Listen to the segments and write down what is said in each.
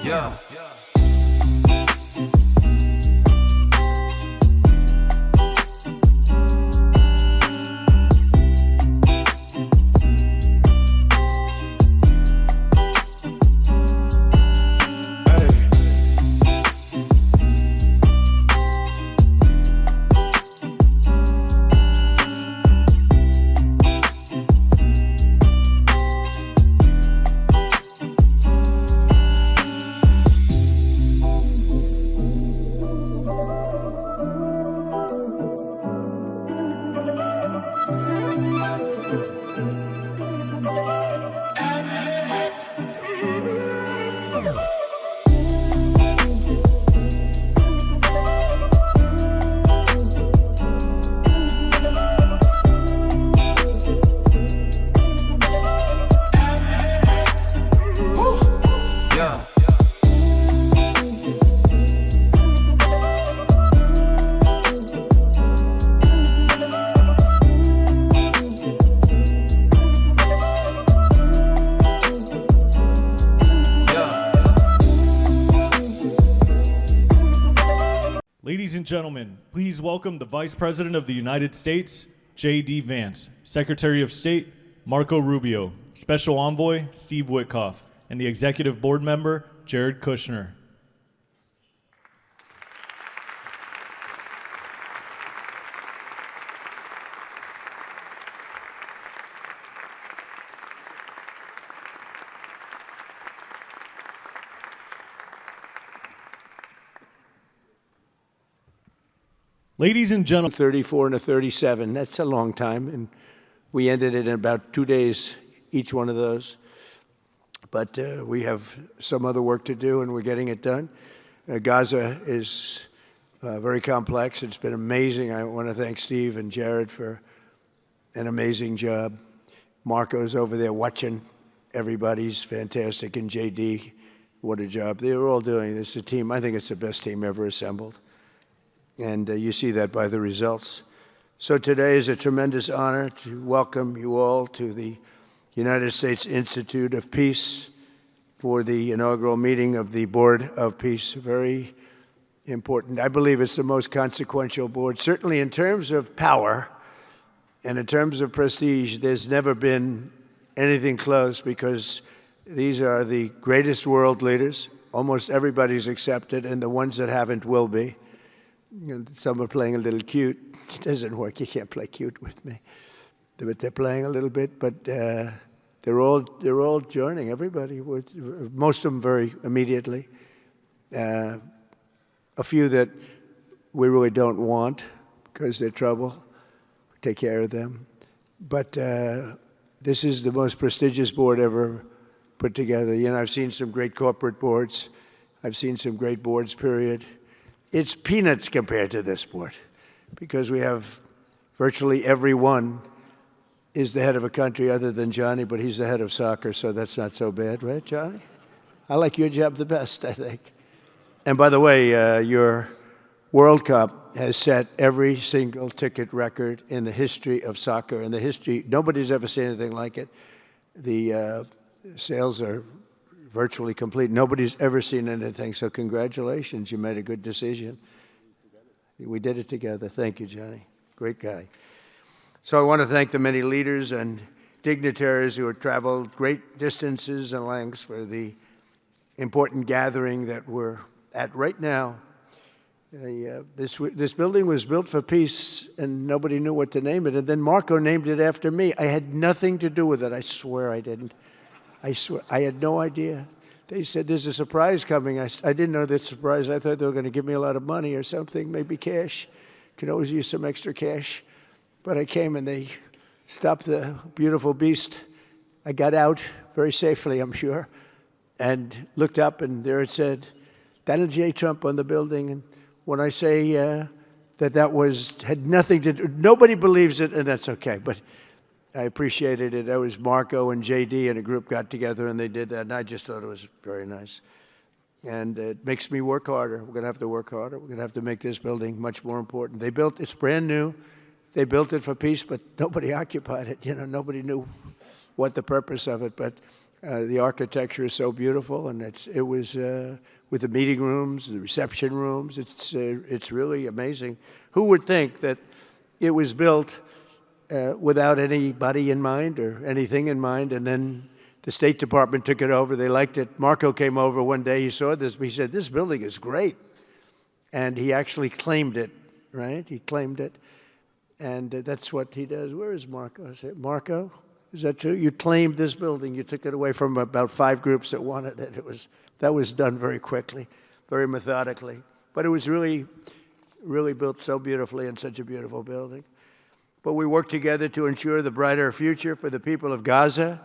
Yeah. Ladies and gentlemen, please welcome the Vice President of the United States, J.D. Vance, Secretary of State, Marco Rubio, Special Envoy, Steve Witkoff, and the Executive Board Member, Jared Kushner. Ladies and gentlemen, 34 and a 37, that's a long time, and we ended it in about 2 days, each one of those. But we have some other work to do, and we're getting it done. Gaza is very complex. It's been amazing. I want to thank Steve and Jared for an amazing job. Marco's over there watching. Everybody's fantastic, and JD, what a job. They're all doing. It's a team. I think it's the best team ever assembled. And you see that by the results. So today is a tremendous honor to welcome you all to the United States Institute of Peace for the inaugural meeting of the Board of Peace. Very important. I believe it's the most consequential board, certainly in terms of power and in terms of prestige. There's never been anything close, because these are the greatest world leaders. Almost everybody's accepted, and the ones that haven't will be. Some are playing a little cute. It doesn't work. You can't play cute with me. But they're playing a little bit. But they're all joining. Everybody, most of them very immediately. A few that we really don't want because they're trouble. Take care of them. But this is the most prestigious board ever put together. You know, I've seen some great corporate boards, I've seen some great boards, period. It's peanuts compared to this board, because we have virtually everyone is the head of a country other than Johnny, but he's the head of soccer, so that's not so bad, right, Johnny? I like your job the best, I think. And by the way, your World Cup has set every single ticket record in the history of soccer. In the history, nobody's ever seen anything like it. The sales are virtually complete. Nobody's ever seen anything, so congratulations. You made a good decision. We did it together. Thank you, Johnny. Great guy. So I want to thank the many leaders and dignitaries who have traveled great distances and lengths for the important gathering that we're at right now. This building was built for peace, and nobody knew what to name it. And then Marco named it after me. I had nothing to do with it. I swear I didn't. I swear. I had no idea. They said, there's a surprise coming. I didn't know that surprise. I thought they were going to give me a lot of money or something, maybe cash. Could always use some extra cash. But I came, and they stopped the beautiful beast. I got out very safely, I'm sure, and looked up, and there it said, Donald J. Trump on the building. And when I say that had nothing to do, nobody believes it, and that's okay. But I appreciated it. That was Marco and JD and a group got together, and they did that, and I just thought it was very nice. And it makes me work harder. We're going to have to work harder. We're going to have to make this building much more important. It's brand new. They built it for peace, but nobody occupied it. You know, nobody knew what the purpose of it. But the architecture is so beautiful, and it was with the meeting rooms, the reception rooms. It's really amazing. Who would think that it was built without anybody in mind or anything in mind, and then the State Department took it over. They liked it. Marco came over one day. He saw this. He said, this building is great. And he actually claimed it, right? He claimed it. And that's what he does. Where is Marco? I said, Marco, is that true? You claimed this building. You took it away from about 5 groups that wanted it. That was done very quickly, very methodically. But it was really, really built so beautifully in such a beautiful building. But we worked together to ensure the brighter future for the people of Gaza,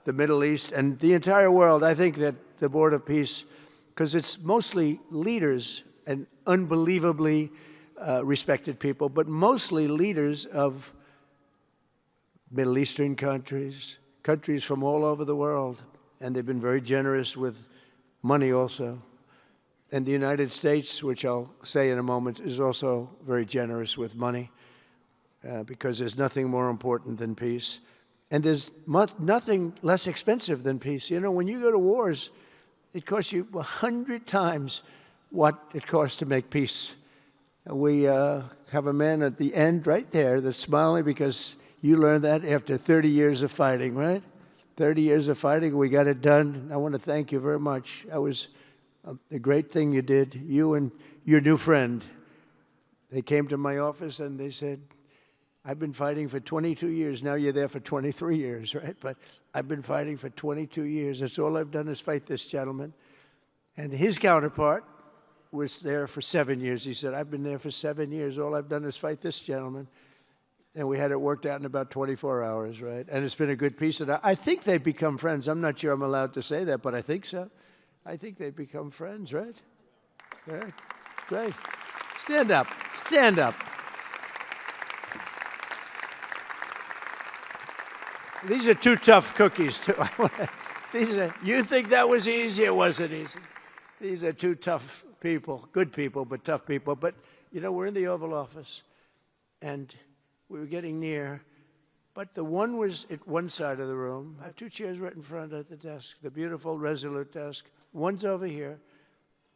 the Middle East, and the entire world. I think that the Board of Peace, because it's mostly leaders and unbelievably respected people, but mostly leaders of Middle Eastern countries, countries from all over the world, and they've been very generous with money also. And the United States, which I'll say in a moment, is also very generous with money. Because there's nothing more important than peace. And there's nothing less expensive than peace. You know, when you go to wars, it costs you 100 times what it costs to make peace. We have a man at the end right there that's smiling because you learned that after 30 years of fighting, right? 30 years of fighting, we got it done. I want to thank you very much. That was a great thing you did. You and your new friend, they came to my office and they said, I've been fighting for 22 years. Now you're there for 23 years, right? But I've been fighting for 22 years. That's all I've done is fight this gentleman. And his counterpart was there for 7 years. He said, I've been there for 7 years. All I've done is fight this gentleman. And we had it worked out in about 24 hours, right? And it's been a good peace. And I think they've become friends. I'm not sure I'm allowed to say that, but I think so. I think they've become friends, right? Right. Great. Stand up. Stand up. These are 2 tough cookies, too. You think that was easy? It wasn't easy. These are 2 tough people, good people, but tough people. But, you know, we're in the Oval Office, and we were getting near. But the one was at one side of the room. I have 2 chairs right in front of the desk, the beautiful, resolute desk. One's over here.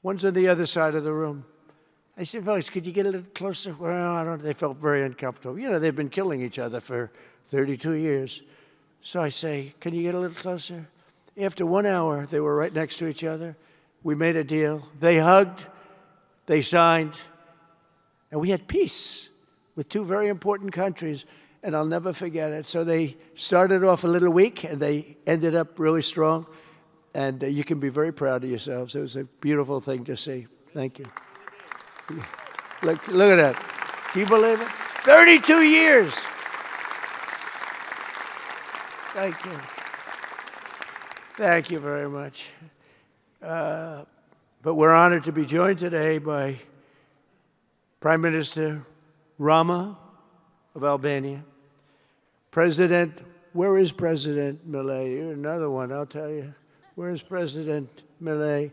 One's on the other side of the room. I said, folks, could you get a little closer? Well, I don't know. They felt very uncomfortable. You know, they've been killing each other for 32 years. So I say, can you get a little closer? After 1 hour, they were right next to each other. We made a deal. They hugged, they signed, and we had peace with 2 very important countries, and I'll never forget it. So they started off a little weak, and they ended up really strong, and you can be very proud of yourselves. It was a beautiful thing to see. Thank you. Look at that. Can you believe it? 32 years. Thank you. Thank you very much. But we're honored to be joined today by Prime Minister Rama of Albania, where is President Milei? You're another one, I'll tell you. Where is President Milei?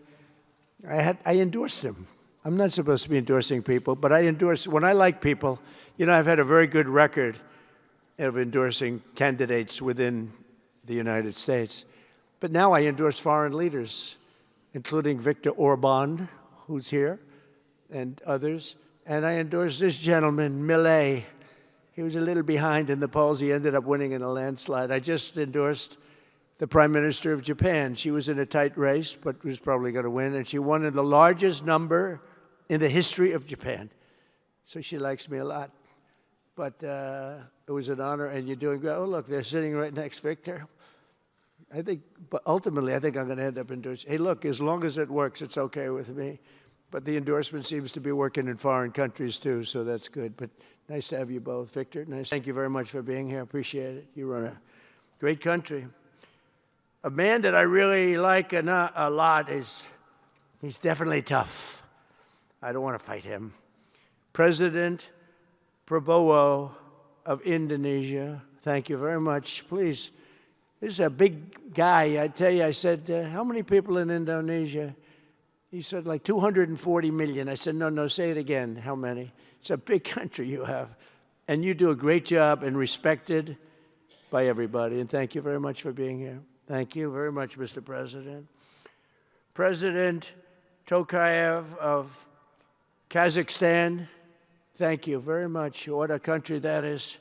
I endorsed him. I'm not supposed to be endorsing people, but when I like people, I've had a very good record of endorsing candidates within the United States. But now I endorse foreign leaders, including Viktor Orban, who's here, and others. And I endorse this gentleman, Milei. He was a little behind in the polls. He ended up winning in a landslide. I just endorsed the Prime Minister of Japan. She was in a tight race, but was probably going to win. And she won in the largest number in the history of Japan. So she likes me a lot. But it was an honor, and you're doing great. Oh, look, they're sitting right next, Victor. But ultimately, I think I'm going to end up endorsing. Hey, look, as long as it works, it's okay with me. But the endorsement seems to be working in foreign countries, too, so that's good. But nice to have you both. Victor, nice. Thank you very much for being here. Appreciate it. You run a great country. A man that I really like a lot he's definitely tough. I don't want to fight him. President Prabowo of Indonesia. Thank you very much. Please. This is a big guy. I tell you, I said, how many people in Indonesia? He said, like 240 million. I said, no, say it again. How many? It's a big country you have. And you do a great job and respected by everybody. And thank you very much for being here. Thank you very much, Mr. President. President Tokayev of Kazakhstan, thank you very much. What a country that is.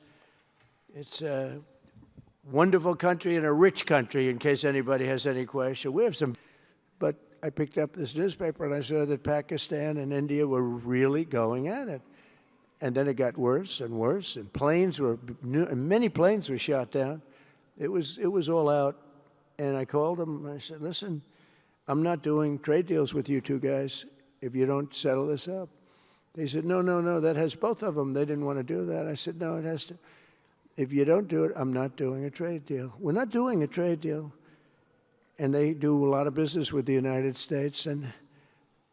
It's a wonderful country and a rich country, in case anybody has any question. We have some, but I picked up this newspaper and I saw that Pakistan and India were really going at it. And then it got worse and worse, and many planes were shot down. It was all out. And I called them and I said, listen, I'm not doing trade deals with you two guys if you don't settle this up. They said, no, that has both of them. They didn't want to do that. I said, no, it has to. If you don't do it, I'm not doing a trade deal. We're not doing a trade deal. And they do a lot of business with the United States, and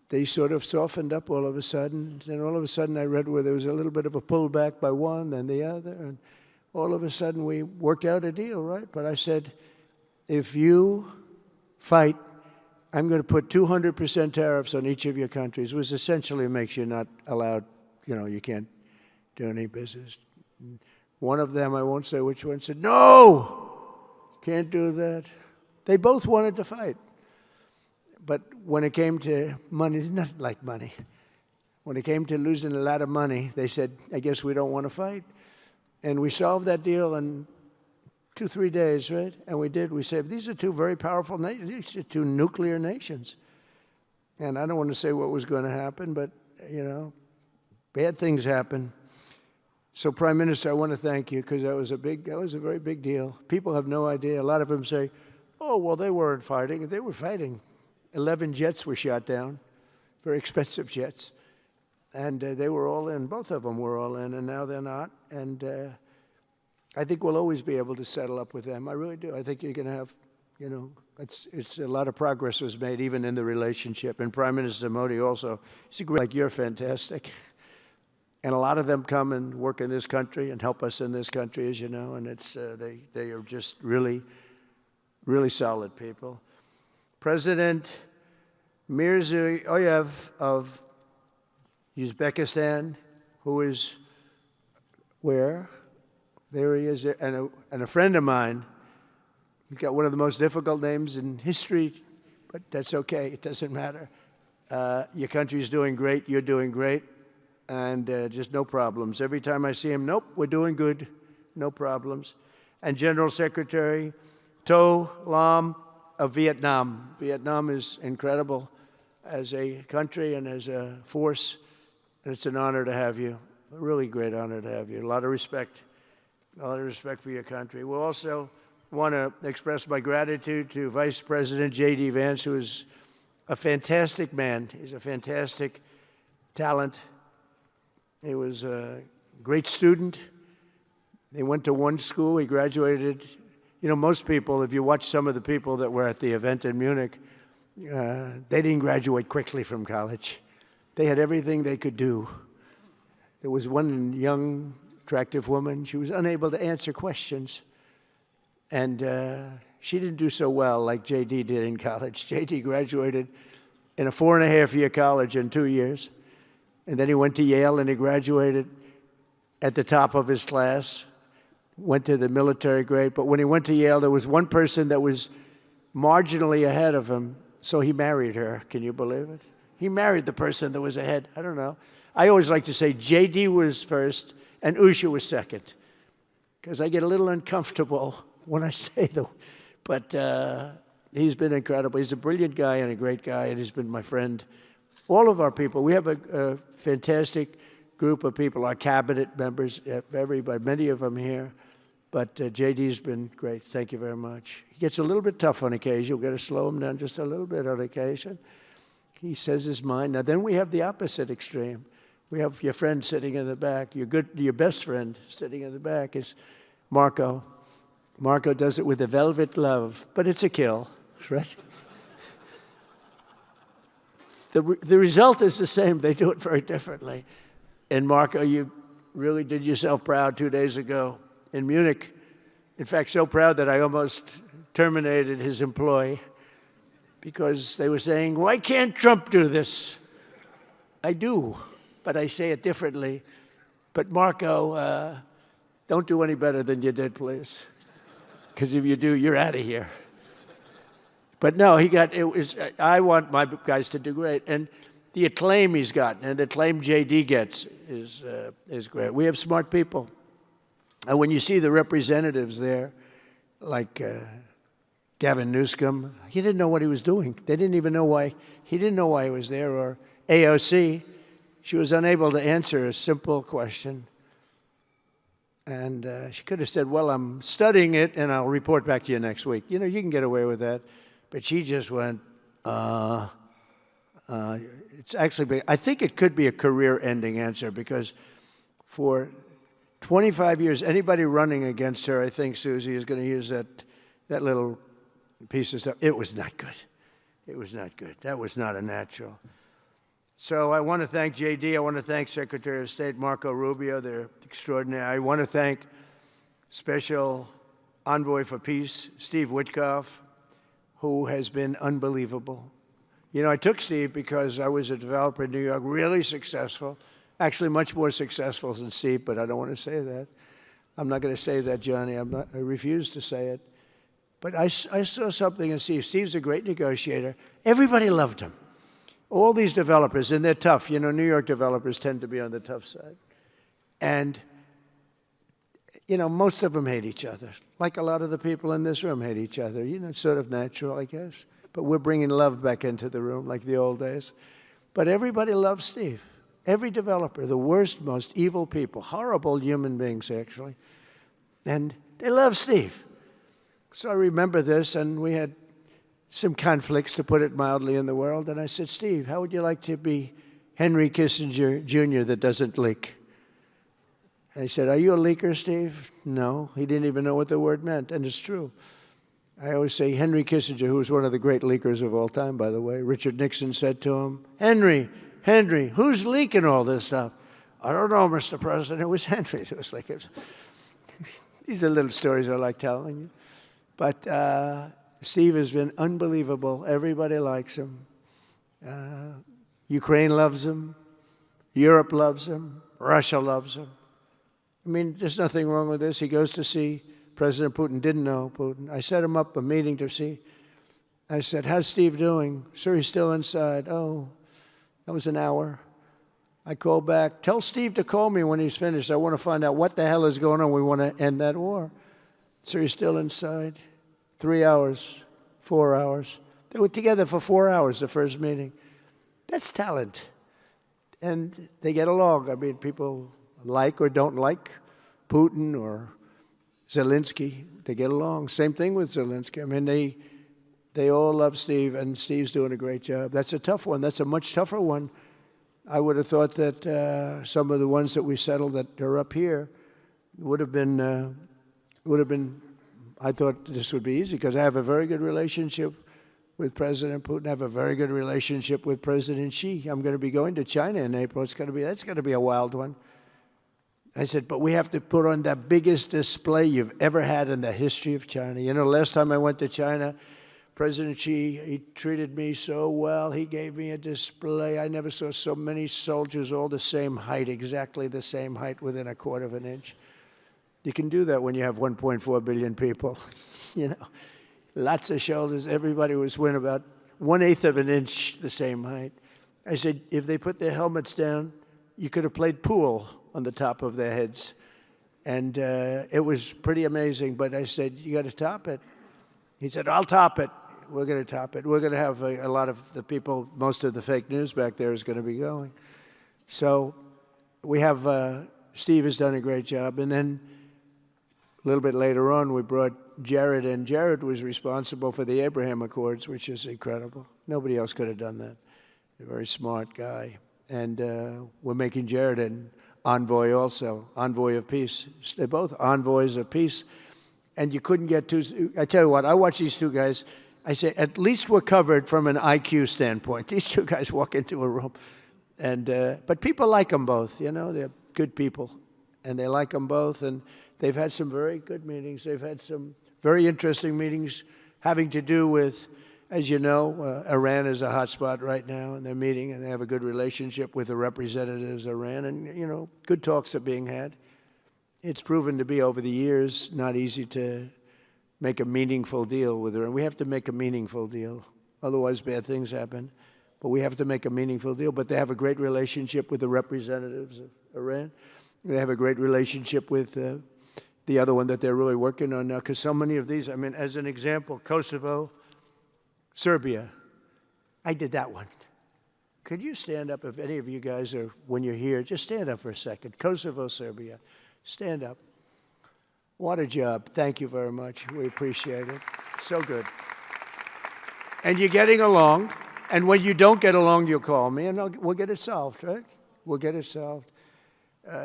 they sort of softened up all of a sudden. And all of a sudden I read where there was a little bit of a pullback by one, then the other, and all of a sudden we worked out a deal, right? But I said, if you fight, I'm going to put 200% tariffs on each of your countries, which essentially makes you not allowed, you can't do any business. One of them, I won't say which one, said, no, can't do that. They both wanted to fight. But when it came to money, it's nothing like money. When it came to losing a lot of money, they said, I guess we don't want to fight. And we solved that deal in 2-3 days, right? And we did. We said, these are two very powerful nations. These are two nuclear nations. And I don't want to say what was going to happen, but, bad things happen. So, Prime Minister, I want to thank you, because that was a very big deal. People have no idea. A lot of them say, oh, well, they weren't fighting. They were fighting. 11 jets were shot down, very expensive jets. And they were all in. Both of them were all in, and now they're not. And I think we'll always be able to settle up with them. I really do. I think you're going to have, it's a lot of progress was made, even in the relationship. And Prime Minister Modi also, you're fantastic. And a lot of them come and work in this country and help us in this country, as you know. And it's they are just really, really solid people. President Mirziyoyev of Uzbekistan, who is where? There he is, and a friend of mine. He's got one of the most difficult names in history, but that's okay. It doesn't matter. Your country's doing great. You're doing great. And just no problems. Every time I see him, nope, we're doing good. No problems. And General Secretary To Lam of Vietnam. Vietnam is incredible as a country and as a force. And it's an honor to have you. A really great honor to have you. A lot of respect. A lot of respect for your country. We also want to express my gratitude to Vice President J.D. Vance, who is a fantastic man. He's a fantastic talent. He was a great student. He went to one school. He graduated. Most people, if you watch some of the people that were at the event in Munich, They didn't graduate quickly from college. They had everything they could do. There was one young, attractive woman. She was unable to answer questions. And she didn't do so well like J.D. did in college. J.D. graduated in a 4.5-year college in 2 years. And then he went to Yale and he graduated at the top of his class, went to the military grade. But when he went to Yale, there was one person that was marginally ahead of him, so he married her. Can you believe it? He married the person that was ahead. I don't know. I always like to say J.D. was first and Usha was second, because I get a little uncomfortable when I say them. But he's been incredible. He's a brilliant guy and a great guy, and he's been my friend. All of our people, we have a fantastic group of people, our cabinet members, everybody, many of them here. But J.D.'s been great. Thank you very much. He gets a little bit tough on occasion. We've got to slow him down just a little bit on occasion. He says his mind. Now, then we have the opposite extreme. We have your friend sitting in the back. Your best friend sitting in the back is Marco. Marco does it with a velvet glove, but it's a kill, right? The result is the same. They do it very differently. And Marco, you really did yourself proud 2 days ago in Munich. In fact, so proud that I almost terminated his employ because they were saying, why can't Trump do this? I do, but I say it differently. But Marco, don't do any better than you did, please. Because if you do, you're out of here. But no, I want my guys to do great. And the acclaim he's gotten and the acclaim J.D. gets is great. We have smart people. And when you see the representatives there, like Gavin Newsom, he didn't know what he was doing. They didn't even know why. He didn't know why he was there. Or AOC, she was unable to answer a simple question. And she could have said, well, I'm studying it, and I'll report back to you next week. You know, you can get away with that. But she just went, it's actually, I think it could be a career-ending answer, because for 25 years, anybody running against her, I think Susie is going to use that little piece of stuff. It was not good. It was not good. That was not a natural. So I want to thank J.D. I want to thank Secretary of State Marco Rubio. They're extraordinary. I want to thank Special Envoy for Peace, Steve Witkoff, who has been unbelievable. You know, I took Steve because I was a developer in New York, really successful, actually much more successful than Steve, but I don't want to say that. I'm not going to say that, Johnny. I refuse to say it. But I saw something in Steve. Steve's a great negotiator. Everybody loved him. All these developers, and they're tough. You know, New York developers tend to be on the tough side. And, you know, most of them hate each other. Like a lot of the people in this room hate each other. You know, it's sort of natural, I guess. But we're bringing love back into the room like the old days. But everybody loves Steve. Every developer, the worst, most evil people, horrible human beings, actually. And they love Steve. So I remember this, and we had some conflicts, to put it mildly, in the world. And I said, Steve, how would you like to be Henry Kissinger Jr. that doesn't leak? And he said, are you a leaker, Steve? No. He didn't even know what the word meant, and it's true. I always say Henry Kissinger, who was one of the great leakers of all time, by the way, Richard Nixon said to him, Henry, who's leaking all this stuff? I don't know, Mr. President. It was Henry. It was like, these are little stories I like telling you. But Steve has been unbelievable. Everybody likes him. Ukraine loves him. Europe loves him. Russia loves him. I mean, there's nothing wrong with this. He goes to see President Putin. Didn't know Putin. I set him up a meeting to see. I said, how's Steve doing? Sir, he's still inside. Oh, that was an hour. I called back. Tell Steve to call me when he's finished. I want to find out what the hell is going on. We want to end that war. Sir, he's still inside. 3 hours, 4 hours. They were together for 4 hours, the first meeting. That's talent. And they get along. I mean, people like or don't like Putin or Zelensky. They get along. Same thing with Zelensky. I mean, they all love Steve, and Steve's doing a great job. That's a tough one. That's a much tougher one. I would have thought that some of the ones that we settled that are up here would have been, I thought this would be easy, because I have a very good relationship with President Putin. I have a very good relationship with President Xi. I'm going to be going to China in April. That's going to be a wild one. I said, but we have to put on the biggest display you've ever had in the history of China. You know, last time I went to China, President Xi, he treated me so well. He gave me a display. I never saw so many soldiers all the same height, exactly the same height within a quarter of an inch. You can do that when you have 1.4 billion people. You know, lots of shoulders. Everybody was within about 1/8 of an inch the same height. I said, if they put their helmets down, you could have played pool on the top of their heads. And it was pretty amazing. But I said, you got to top it. He said, I'll top it. We're going to top it. We're going to have a lot of the people, most of the fake news back there is going to be going. So we have, Steve has done a great job. And then a little bit later on, we brought Jared in. Jared was responsible for the Abraham Accords, which is incredible. Nobody else could have done that. A very smart guy. And we're making Jared an envoy also, envoy of peace. They're both envoys of peace. And you couldn't get two. I tell you what, I watch these two guys. I say, at least we're covered from an IQ standpoint. These two guys walk into a room. And but people like them both, you know. They're good people. And they like them both. And they've had some very good meetings. They've had some very interesting meetings having to do with, as you know, Iran is a hot spot right now. And they're meeting, and they have a good relationship with the representatives of Iran. And, you know, good talks are being had. It's proven to be, over the years, not easy to make a meaningful deal with Iran. We have to make a meaningful deal. Otherwise, bad things happen. But we have to make a meaningful deal. But they have a great relationship with the representatives of Iran. They have a great relationship with the other one that they're really working on now. Because so many of these, I mean, as an example, Kosovo, Serbia. I did that one. Could you stand up, if any of you guys are, when you're here, just stand up for a second. Kosovo, Serbia. Stand up. What a job. Thank you very much. We appreciate it. So good. And you're getting along. And when you don't get along, you'll call me, and we'll get it solved, right? We'll get it solved.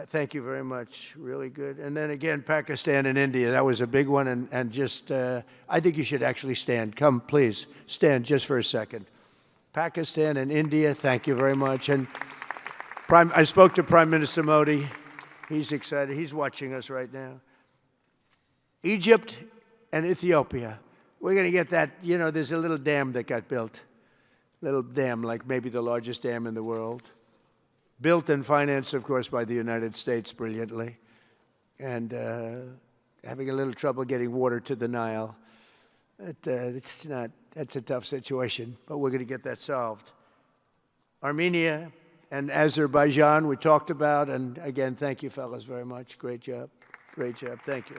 Thank you very much. Really good. And then again, Pakistan and India. That was a big one. And just, I think you should actually stand. Come, please. Stand just for a second. Pakistan and India, thank you very much. And I spoke to Prime Minister Modi. He's excited. He's watching us right now. Egypt and Ethiopia. We're going to get that. You know, there's a little dam that got built. Little dam, like maybe the largest dam in the world. Built and financed, of course, by the United States brilliantly. And having a little trouble getting water to the Nile. That's a tough situation, but we're going to get that solved. Armenia and Azerbaijan, we talked about. And again, thank you, fellas, very much. Great job. Great job. Thank you.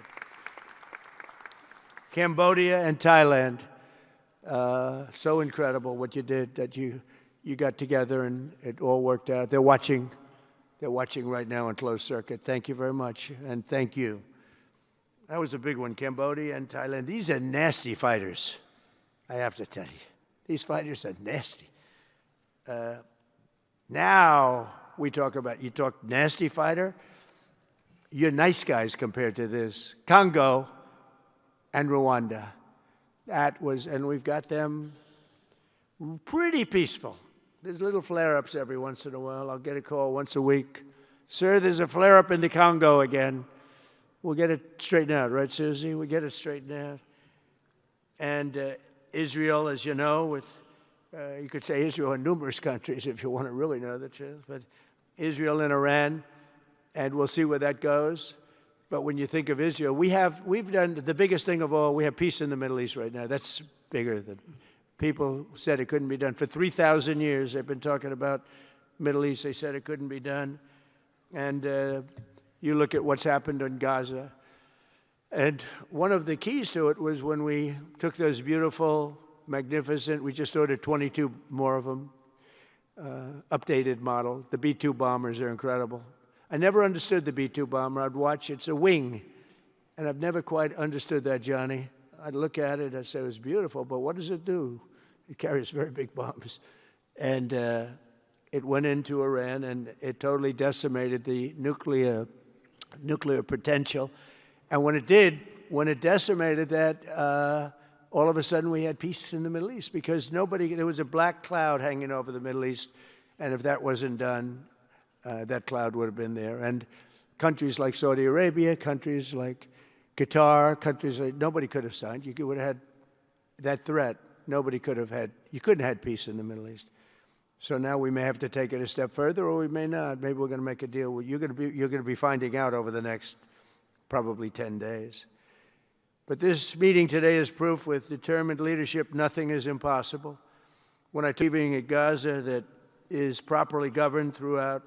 Cambodia and Thailand. So incredible what you did, that you got together and it all worked out. They're watching right now on closed circuit. Thank you very much, and thank you. That was a big one, Cambodia and Thailand. These are nasty fighters, I have to tell you. These fighters are nasty. Now we talk about, you talk nasty fighter, you're nice guys compared to this. Congo and Rwanda. That was, and we've got them pretty peaceful. There's little flare-ups every once in a while. I'll get a call once a week. Sir, there's a flare-up in the Congo again. We'll get it straightened out, right, Susie? We'll get it straightened out. And Israel, as you know, with, you could say Israel in numerous countries if you want to really know the truth, but Israel and Iran, and we'll see where that goes. But when you think of Israel, we've done the biggest thing of all. We have peace in the Middle East right now. That's bigger than people said it couldn't be done. For 3,000 years, they've been talking about Middle East. They said it couldn't be done. And you look at what's happened in Gaza. And one of the keys to it was when we took those beautiful, magnificent, we just ordered 22 more of them, updated model. The B-2 bombers are incredible. I never understood the B-2 bomber. I'd watch, it's a wing. And I've never quite understood that, Johnny. I'd look at it, I'd say, it was beautiful, but what does it do? It carries very big bombs. And it went into Iran, and it totally decimated the nuclear potential. And when it did, when it decimated that, all of a sudden we had peace in the Middle East because there was a black cloud hanging over the Middle East, and if that wasn't done, that cloud would have been there. And countries like Saudi Arabia, countries like Qatar, countries like, nobody could have signed. You would have had that threat. Nobody could have had, you couldn't have had peace in the Middle East. So now we may have to take it a step further, or we may not. Maybe we're going to make a deal. You're going to be finding out over the next probably 10 days. But this meeting today is proof with determined leadership nothing is impossible. When I leaving at Gaza that is properly governed throughout,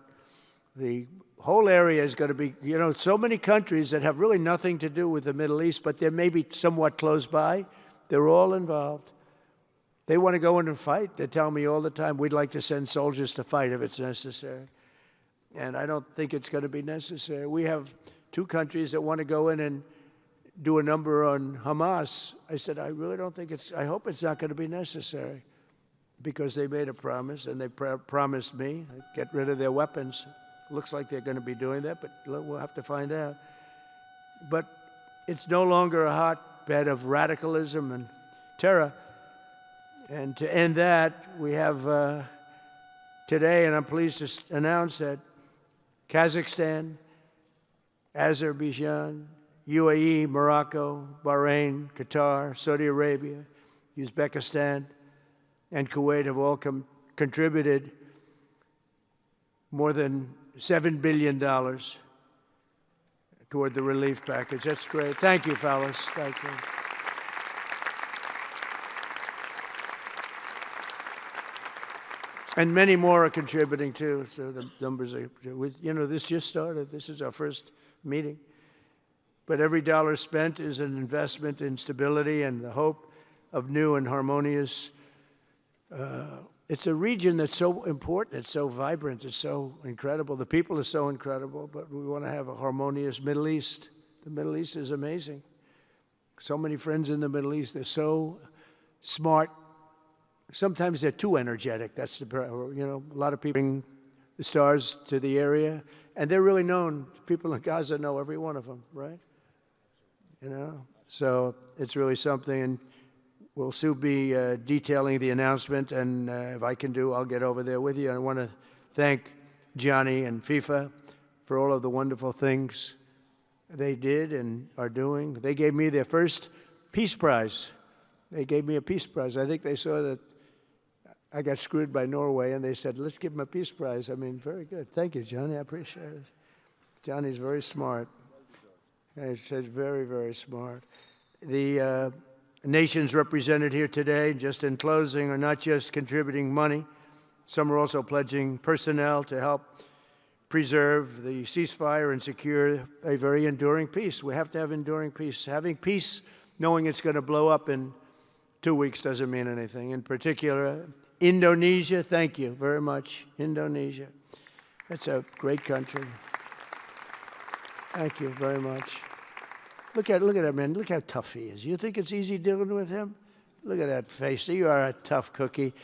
the whole area is going to be, so many countries that have really nothing to do with the Middle East, but they're maybe somewhat close by. They're all involved. They want to go in and fight. They tell me all the time, we'd like to send soldiers to fight if it's necessary. And I don't think it's going to be necessary. We have two countries that want to go in and do a number on Hamas. I said, I really don't think I hope it's not going to be necessary, because they made a promise, and they promised me get rid of their weapons. Looks like they're going to be doing that, but we'll have to find out. But it's no longer a hotbed of radicalism and terror. And to end that, we have today, and I'm pleased to announce that Kazakhstan, Azerbaijan, UAE, Morocco, Bahrain, Qatar, Saudi Arabia, Uzbekistan, and Kuwait have all contributed more than $7 billion toward the relief package. That's great. Thank you, fellas. Thank you. And many more are contributing, too, so the numbers are, this just started. This is our first meeting. But every dollar spent is an investment in stability and the hope of new and harmonious. It's a region that's so important, it's so vibrant, it's so incredible. The people are so incredible, but we want to have a harmonious Middle East. The Middle East is amazing. So many friends in the Middle East, they're so smart. Sometimes they're too energetic. That's a lot of people bring the stars to the area, and they're really known. People in Gaza know every one of them, right? So it's really something, and we'll soon be detailing the announcement, and if I can I'll get over there with you. I want to thank Johnny and FIFA for all of the wonderful things they did and are doing. They gave me their first Peace Prize. They gave me a Peace Prize. I think they saw that I got screwed by Norway, and they said, let's give him a Peace Prize. I mean, very good. Thank you, Johnny. I appreciate it. Johnny's very smart. He's very, very smart. The nations represented here today, just in closing, are not just contributing money. Some are also pledging personnel to help preserve the ceasefire and secure a very enduring peace. We have to have enduring peace. Having peace, knowing it's going to blow up in 2 weeks, doesn't mean anything. In particular, Indonesia, thank you very much. Indonesia. That's a great country. Thank you very much. Look at that man. Look how tough he is. You think it's easy dealing with him? Look at that face. You are a tough cookie.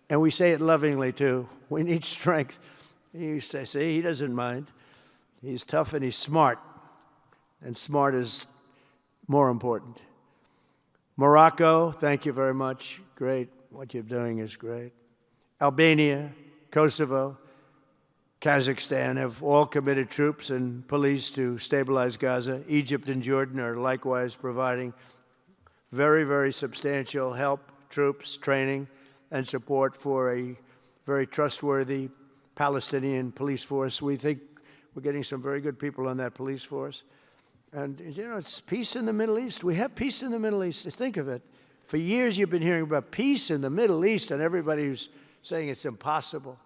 And we say it lovingly, too. We need strength. You say, see, he doesn't mind. He's tough and he's smart. And smart is more important. Morocco, thank you very much. Great. What you're doing is great. Albania, Kosovo, Kazakhstan have all committed troops and police to stabilize Gaza. Egypt and Jordan are likewise providing very, very substantial help, troops, training, and support for a very trustworthy Palestinian police force. We think we're getting some very good people on that police force. And, it's peace in the Middle East. We have peace in the Middle East. Think of it. For years you've been hearing about peace in the Middle East, and everybody's saying it's impossible.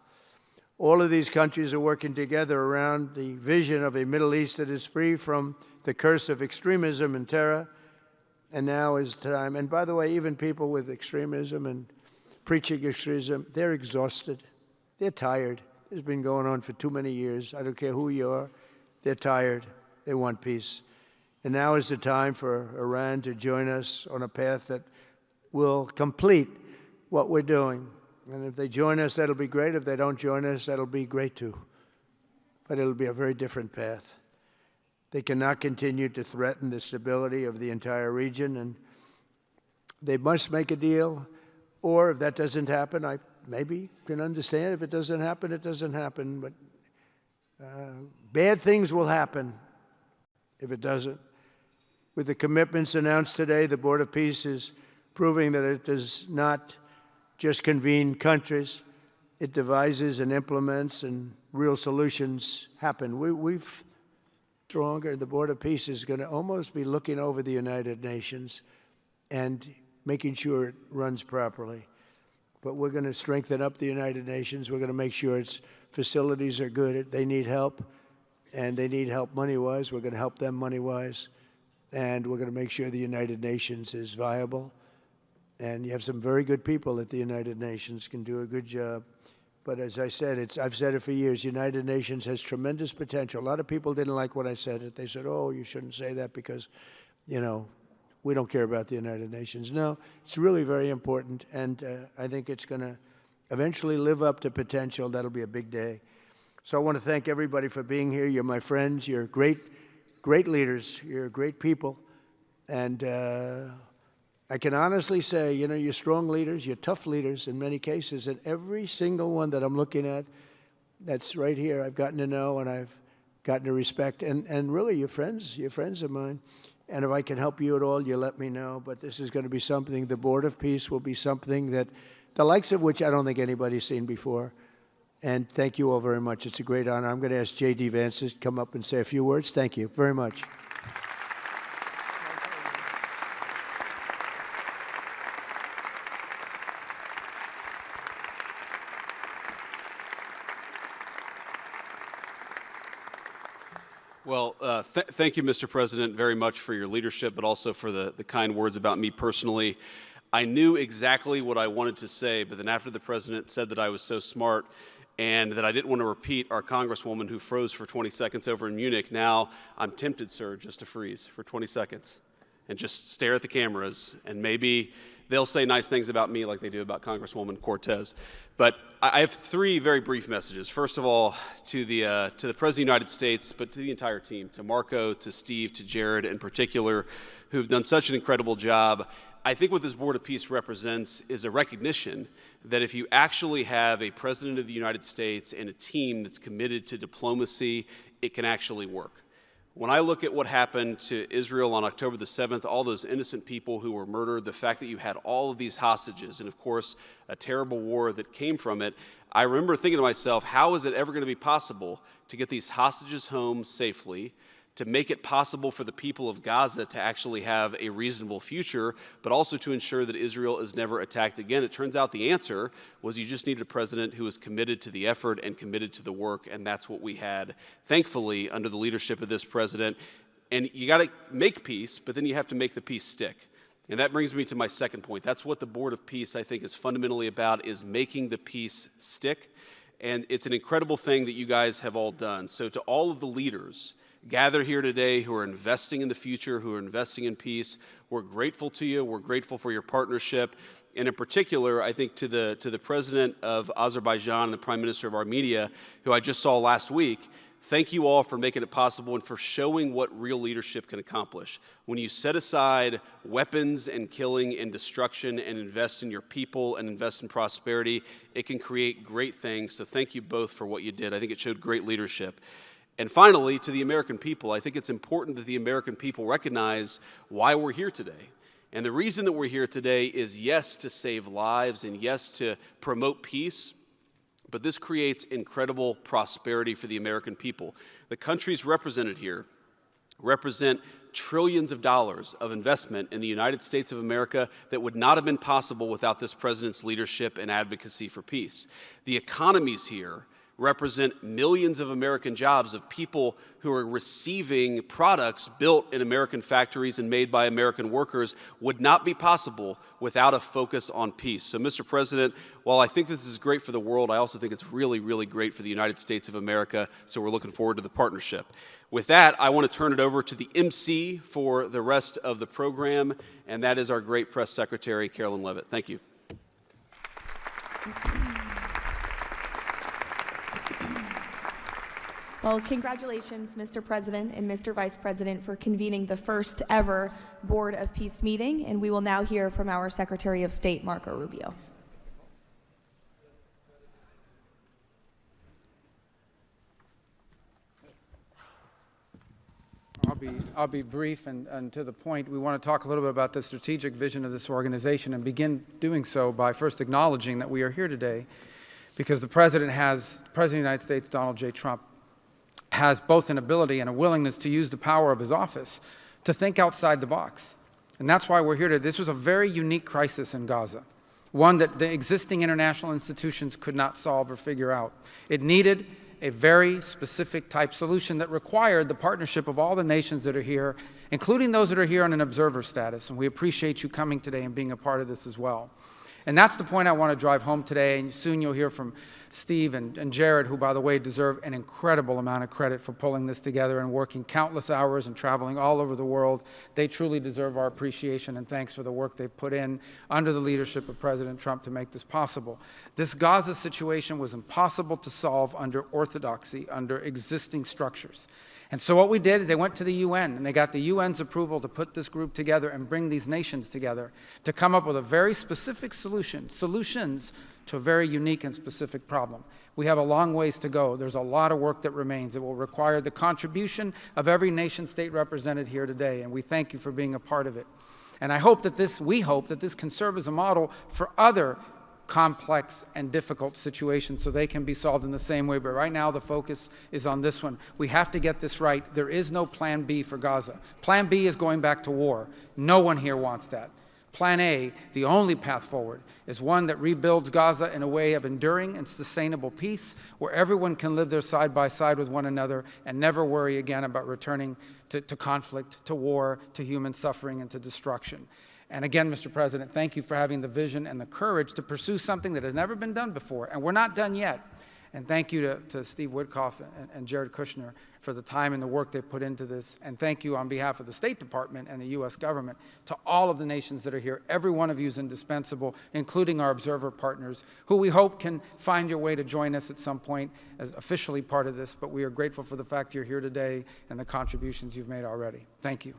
All of these countries are working together around the vision of a Middle East that is free from the curse of extremism and terror. And now is time. And by the way, even people with extremism and preaching extremism, they're exhausted. They're tired. It's been going on for too many years. I don't care who you are. They're tired. They want peace. And now is the time for Iran to join us on a path that will complete what we're doing. And if they join us, that'll be great. If they don't join us, that'll be great too. But it'll be a very different path. They cannot continue to threaten the stability of the entire region. And They must make a deal, or if that doesn't happen, I maybe can understand. If it doesn't happen, it doesn't happen. But bad things will happen if it doesn't. With the commitments announced today, the Board of Peace is proving that it does not just convene countries. It devises and implements, and real solutions happen. We've stronger. The Board of Peace is going to almost be looking over the United Nations and making sure it runs properly. But we're going to strengthen up the United Nations. We're going to make sure its facilities are good. They need help, and they need help money-wise. We're going to help them money-wise. And we're going to make sure the United Nations is viable. And you have some very good people at the United Nations, can do a good job. But as I said, I've said it for years, United Nations has tremendous potential. A lot of people didn't like when I said it. They said, oh, you shouldn't say that because, you know, we don't care about the United Nations. No, it's really very important, and I think it's going to eventually live up to potential. That'll be a big day. So I want to thank everybody for being here. You're my friends. You're great leaders. You're great people. And I can honestly say, you know, you're strong leaders. You're tough leaders in many cases. And every single one that I'm looking at that's right here, I've gotten to know and I've gotten to respect. And really, you're friends of mine. And if I can help you at all, you let me know. But this is going to be something, the Board of Peace will be something that, the likes of which I don't think anybody's seen before. And thank you all very much. It's a great honor. I'm going to ask J.D. Vance to come up and say a few words. Thank you very much. Well, thank you, Mr. President, very much for your leadership, but also for the kind words about me personally. I knew exactly what I wanted to say, but then after the President said that I was so smart and that I didn't want to repeat our Congresswoman who froze for 20 seconds over in Munich, now I'm tempted, sir, just to freeze for 20 seconds and just stare at the cameras, and maybe they'll say nice things about me like they do about Congresswoman Cortez. But I have three very brief messages. First of all, to the President of the United States, but to the entire team, to Marco, to Steve, to Jared in particular, who've done such an incredible job. I think what this Board of Peace represents is a recognition that if you actually have a President of the United States and a team that's committed to diplomacy, it can actually work. When I look at what happened to Israel on October the 7th, all those innocent people who were murdered, the fact that you had all of these hostages, and of course, a terrible war that came from it, I remember thinking to myself, how is it ever going to be possible to get these hostages home safely, to make it possible for the people of Gaza to actually have a reasonable future, but also to ensure that Israel is never attacked again? It turns out the answer was you just needed a president who was committed to the effort and committed to the work, and that's what we had, thankfully, under the leadership of this president. And you got to make peace, but then you have to make the peace stick. And that brings me to my second point. That's what the Board of Peace, I think, is fundamentally about, is making the peace stick. And it's an incredible thing that you guys have all done. So to all of the leaders gathered here today who are investing in the future, who are investing in peace, we're grateful to you. We're grateful for your partnership. And in particular, I think to the President of Azerbaijan and the Prime Minister of Armenia, who I just saw last week, thank you all for making it possible and for showing what real leadership can accomplish. When you set aside weapons and killing and destruction and invest in your people and invest in prosperity, it can create great things. So thank you both for what you did. I think it showed great leadership. And finally, to the American people, I think it's important that the American people recognize why we're here today. And the reason that we're here today is, yes, to save lives and yes, to promote peace, but this creates incredible prosperity for the American people. The countries represented here represent trillions of dollars of investment in the United States of America that would not have been possible without this president's leadership and advocacy for peace. The economies here represent millions of American jobs of people who are receiving products built in American factories and made by American workers would not be possible without a focus on peace. So, Mr. President, while I think this is great for the world, I also think it's really, really great for the United States of America, so we're looking forward to the partnership. With that, I want to turn it over to the MC for the rest of the program, and that is our great press secretary, Carolyn Levitt. Thank you. Well, congratulations, Mr. President and Mr. Vice President, for convening the first ever Board of Peace meeting, and we will now hear from our Secretary of State, Marco Rubio. I'll be brief and to the point. We want to talk a little bit about the strategic vision of this organization and begin doing so by first acknowledging that we are here today because the President of the United States, Donald J. Trump, has both an ability and a willingness to use the power of his office to think outside the box. And that's why we're here today. This was a very unique crisis in Gaza, one that the existing international institutions could not solve or figure out. It needed a very specific type solution that required the partnership of all the nations that are here, including those that are here on an observer status. And we appreciate you coming today and being a part of this as well. And that's the point I want to drive home today. And soon you'll hear from Steve and Jared, who, by the way, deserve an incredible amount of credit for pulling this together and working countless hours and traveling all over the world. They truly deserve our appreciation and thanks for the work they've put in under the leadership of President Trump to make this possible. This Gaza situation was impossible to solve under orthodoxy, under existing structures. And so what we did is they went to the UN, and they got the UN's approval to put this group together and bring these nations together to come up with a very specific solutions to a very unique and specific problem. We have a long ways to go. There's a lot of work that remains. It will require the contribution of every nation state represented here today, and we thank you for being a part of it. And we hope that this can serve as a model for other complex and difficult situations so they can be solved in the same way. But right now the focus is on this one. We have to get this right. There is no plan B for Gaza. Plan B is going back to war. No one here wants that. Plan A, the only path forward, is one that rebuilds Gaza in a way of enduring and sustainable peace where everyone can live there side by side with one another and never worry again about returning to conflict, to war, to human suffering, and to destruction. And again, Mr. President, thank you for having the vision and the courage to pursue something that has never been done before, and we're not done yet. And thank you to Steve Witkoff and Jared Kushner for the time and the work they've put into this. And thank you on behalf of the State Department and the U.S. government to all of the nations that are here. Every one of you is indispensable, including our observer partners, who we hope can find your way to join us at some point as officially part of this. But we are grateful for the fact you're here today and the contributions you've made already. Thank you.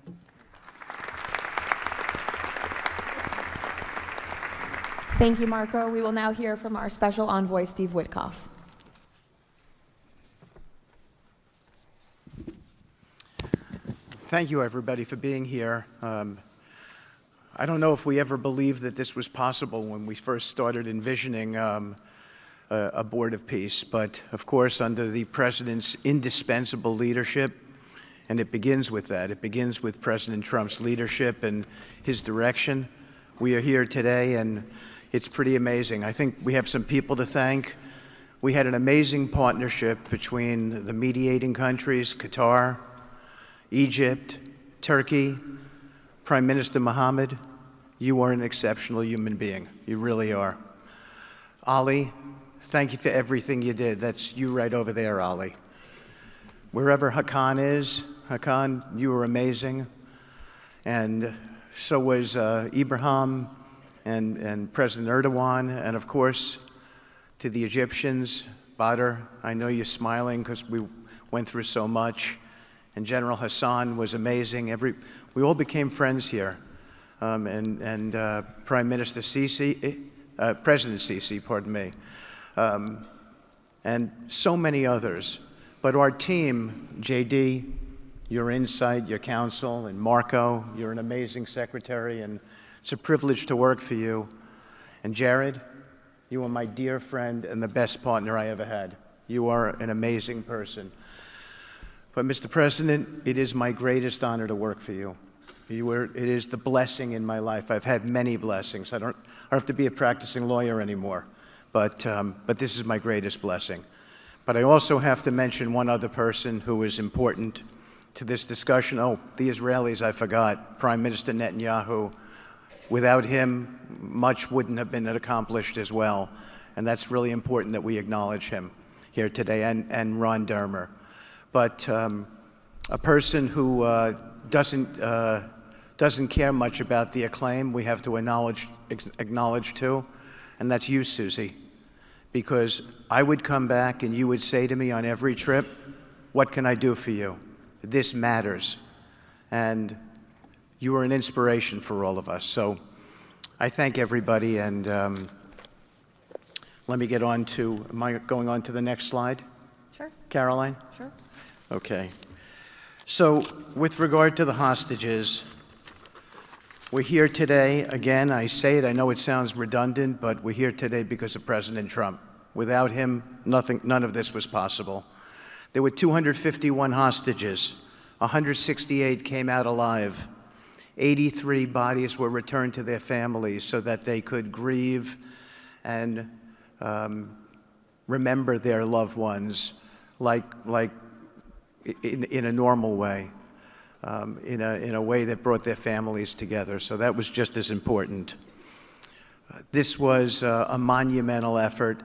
Thank you, Marco. We will now hear from our Special Envoy, Steve Witkoff. Thank you, everybody, for being here. I don't know if we ever believed that this was possible when we first started envisioning a Board of Peace, but of course, under the President's indispensable leadership, and it begins with that. It begins with President Trump's leadership and his direction. We are here today, and it's pretty amazing. I think we have some people to thank. We had an amazing partnership between the mediating countries, Qatar, Egypt, Turkey, Prime Minister Mohammed. You are an exceptional human being. You really are. Ali, thank you for everything you did. That's you right over there, Ali. Wherever Hakan is, Hakan, you were amazing. And so was Ibrahim and President Erdogan, and of course, to the Egyptians, Badr, I know you're smiling because we went through so much, and General Hassan was amazing. We all became friends here, and Prime Minister Sisi, President Sisi, pardon me, and so many others. But our team, JD, your insight, your counsel, and Marco, you're an amazing secretary, and it's a privilege to work for you. And Jared, you are my dear friend and the best partner I ever had. You are an amazing person. But Mr. President, it is my greatest honor to work for you. It is the blessing in my life. I've had many blessings. I don't have to be a practicing lawyer anymore, but this is my greatest blessing. But I also have to mention one other person who is important to this discussion. Oh, the Israelis, I forgot. Prime Minister Netanyahu. Without him, much wouldn't have been accomplished as well. And that's really important that we acknowledge him here today, and Ron Dermer. But a person who doesn't care much about the acclaim, we have to acknowledge too, and that's you, Susie. Because I would come back and you would say to me on every trip, what can I do for you? This matters. And you are an inspiration for all of us. So I thank everybody, and let me get on to, am I going on to the next slide? Sure. Caroline? Sure. Okay. So with regard to the hostages, we're here today, again, I say it, I know it sounds redundant, but we're here today because of President Trump. Without him, none of this was possible. There were 251 hostages. 168 came out alive. 83 bodies were returned to their families so that they could grieve and remember their loved ones like in a normal way, in a way that brought their families together. So that was just as important. This was a monumental effort,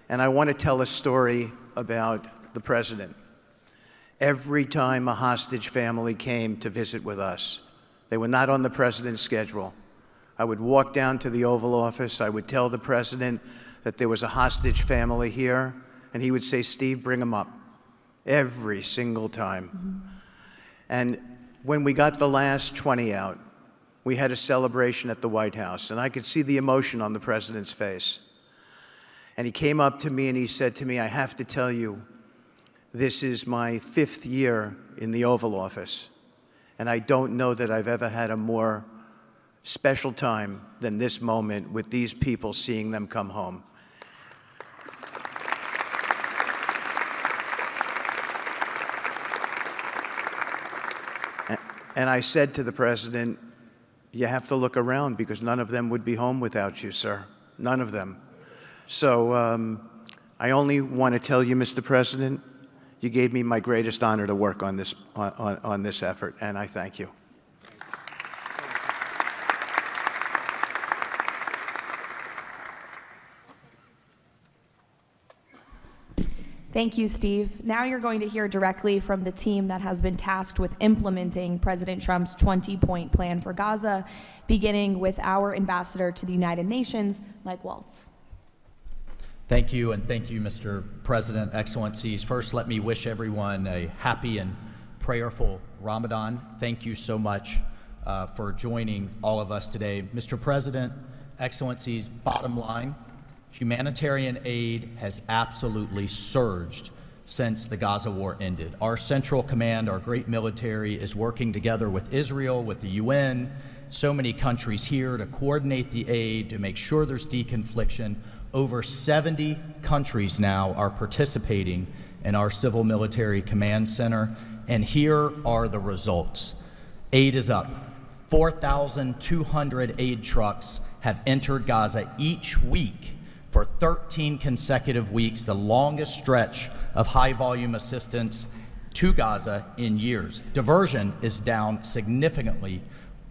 and I want to tell a story about the president. Every time a hostage family came to visit with us, they were not on the president's schedule. I would walk down to the Oval Office, I would tell the president that there was a hostage family here, and he would say, "Steve, bring them up." Every single time. Mm-hmm. And when we got the last 20 out, we had a celebration at the White House, and I could see the emotion on the president's face. And he came up to me and he said to me, "I have to tell you, this is my 5th year in the Oval Office, and I don't know that I've ever had a more special time than this moment with these people, seeing them come home." And I said to the president, "You have to look around because none of them would be home without you, sir. None of them." So I only want to tell you, Mr. President, you gave me my greatest honor to work on this effort, and I thank you. Thank you, Steve. Now you're going to hear directly from the team that has been tasked with implementing President Trump's 20-point plan for Gaza, beginning with our ambassador to the United Nations, Mike Waltz. Thank you, and thank you, Mr. President, Excellencies. First, let me wish everyone a happy and prayerful Ramadan. Thank you so much for joining all of us today. Mr. President, Excellencies, bottom line, humanitarian aid has absolutely surged since the Gaza war ended. Our Central Command, our great military, is working together with Israel, with the UN, so many countries here to coordinate the aid, to make sure there's deconfliction. Over 70 countries now are participating in our Civil Military Command Center, and here are the results. Aid is up. 4,200 aid trucks have entered Gaza each week for 13 consecutive weeks, the longest stretch of high-volume assistance to Gaza in years. Diversion is down significantly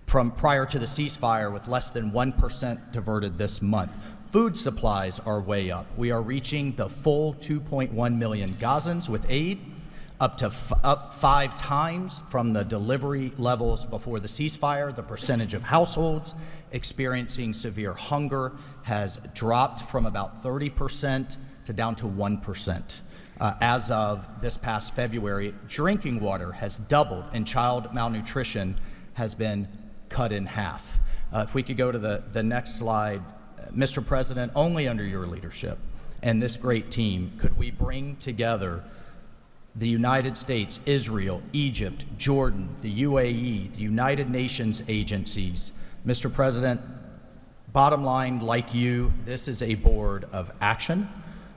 from prior to the ceasefire, with less than 1% diverted this month. Food supplies are way up. We are reaching the full 2.1 million Gazans with aid, up 5 times from the delivery levels before the ceasefire. The percentage of households experiencing severe hunger has dropped from about 30% to down to 1%. As of this past February, drinking water has doubled, and child malnutrition has been cut in half. If we could go to the next slide. Mr. President, only under your leadership and this great team could we bring together the United States, Israel, Egypt, Jordan, the UAE, the United Nations agencies. Mr. President, bottom line, like you, this is a board of action,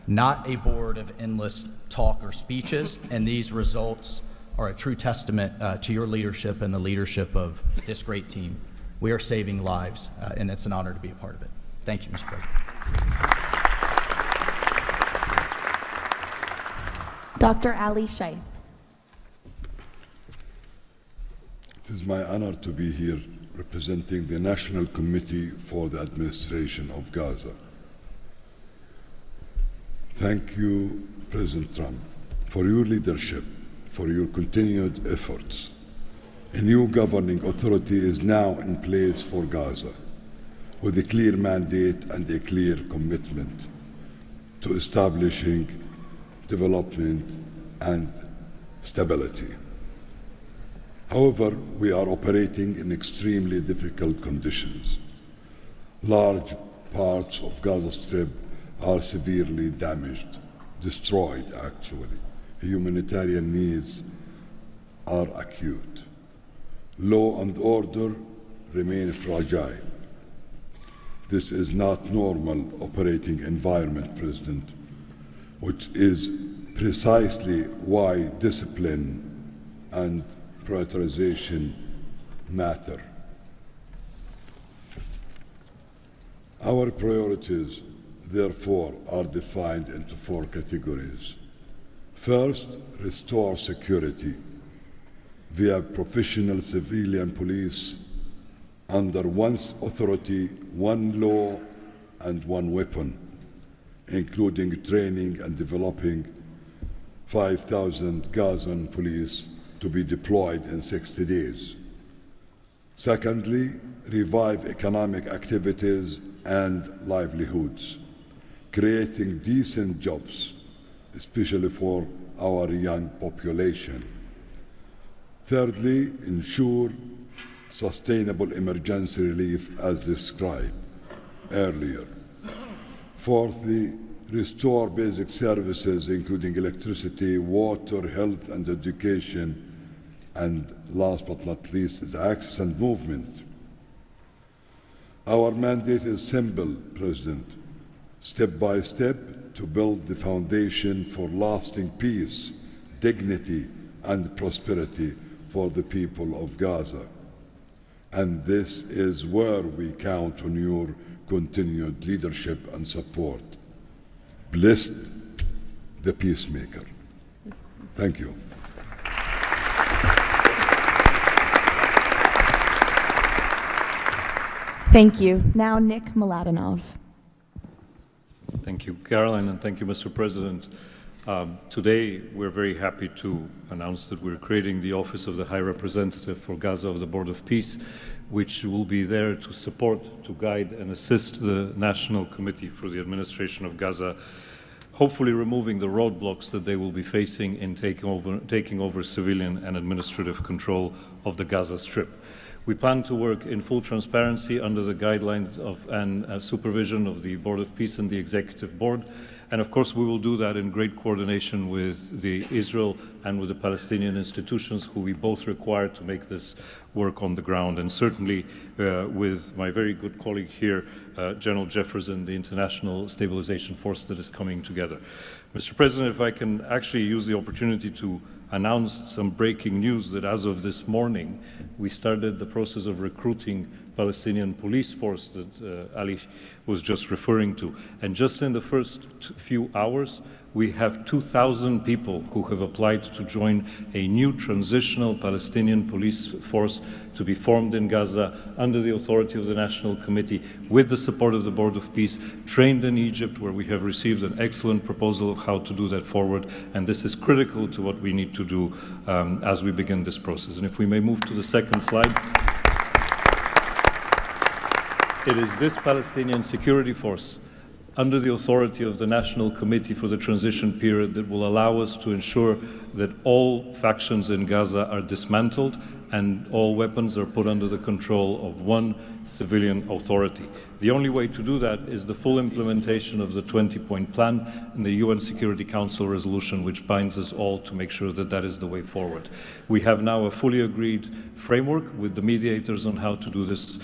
not a board of endless talk or speeches, and these results are a true testament to your leadership and the leadership of this great team. We are saving lives, and it's an honor to be a part of it. Thank you, Mr. President. Dr. Ali Shaith. It is my honor to be here representing the National Committee for the Administration of Gaza. Thank you, President Trump, for your leadership, for your continued efforts. A new governing authority is now in place for Gaza, with a clear mandate and a clear commitment to establishing development and stability. However, we are operating in extremely difficult conditions. Large parts of Gaza Strip are severely damaged, destroyed actually. Humanitarian needs are acute. Law and order remain fragile. This is not normal operating environment, President, which is precisely why discipline and prioritization matter. Our priorities, therefore, are defined into 4 categories. First, restore security via professional civilian police under one authority, one law, and one weapon, including training and developing 5,000 Gazan police to be deployed in 60 days. Secondly, revive economic activities and livelihoods, creating decent jobs, especially for our young population. Thirdly, ensure sustainable emergency relief as described earlier. Fourthly, restore basic services including electricity, water, health, and education. And last but not least, the access and movement. Our mandate is simple, President. Step by step to build the foundation for lasting peace, dignity, and prosperity for the people of Gaza. And this is where we count on your continued leadership and support. Blessed the peacemaker. Thank you. Thank you. Now, Nick Mladenov. Thank you, Caroline, and thank you, Mr. President. Today, we're very happy to announce that we're creating the Office of the High Representative for Gaza of the Board of Peace, which will be there to support, to guide, and assist the National Committee for the Administration of Gaza, hopefully removing the roadblocks that they will be facing in taking over civilian and administrative control of the Gaza Strip. We plan to work in full transparency under the guidelines of and supervision of the Board of Peace and the Executive Board. And of course, we will do that in great coordination with the Israel and with the Palestinian institutions, who we both require to make this work on the ground. And certainly with my very good colleague here, General Jefferson, the International Stabilization Force that is coming together. Mr. President, if I can actually use the opportunity to announce some breaking news that as of this morning, we started the process of recruiting Palestinian police force that Ali was just referring to. And just in the first few hours, we have 2,000 people who have applied to join a new transitional Palestinian police force to be formed in Gaza under the authority of the National Committee with the support of the Board of Peace, trained in Egypt, where we have received an excellent proposal of how to do that forward. And this is critical to what we need to do as we begin this process. And if we may move to the second slide. It is this Palestinian security force under the authority of the National Committee for the Transition Period that will allow us to ensure that all factions in Gaza are dismantled and all weapons are put under the control of one civilian authority. The only way to do that is the full implementation of the 20-point plan and the UN Security Council resolution, which binds us all to make sure that that is the way forward. We have now a fully agreed framework with the mediators on how to do this,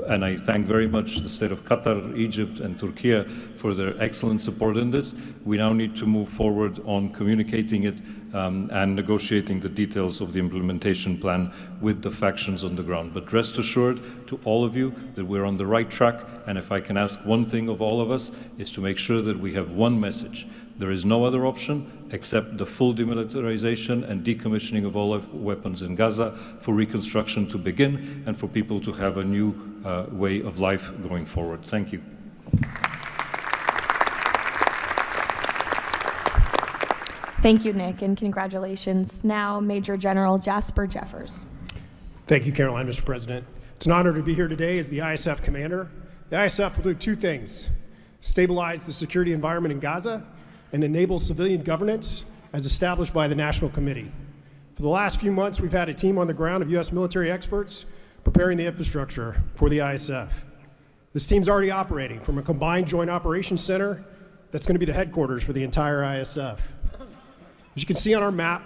and I thank very much the state of Qatar, Egypt, and Turkey for their excellent support in this. We now need to move forward on communicating it and negotiating the details of the implementation plan with the factions on the ground. But rest assured to all of you that we're on the right track, and if I can ask one thing of all of us, is to make sure that we have one message. There is no other option except the full demilitarization and decommissioning of all weapons in Gaza for reconstruction to begin and for people to have a new way of life going forward. Thank you. Thank you, Nick, and congratulations. Now, Major General Jasper Jeffers. Thank you, Caroline, Mr. President. It's an honor to be here today as the ISF commander. The ISF will do two things: stabilize the security environment in Gaza and enable civilian governance as established by the National Committee. For the last few months, we've had a team on the ground of U.S. military experts preparing the infrastructure for the ISF. This team's already operating from a combined joint operations center that's going to be the headquarters for the entire ISF. As you can see on our map,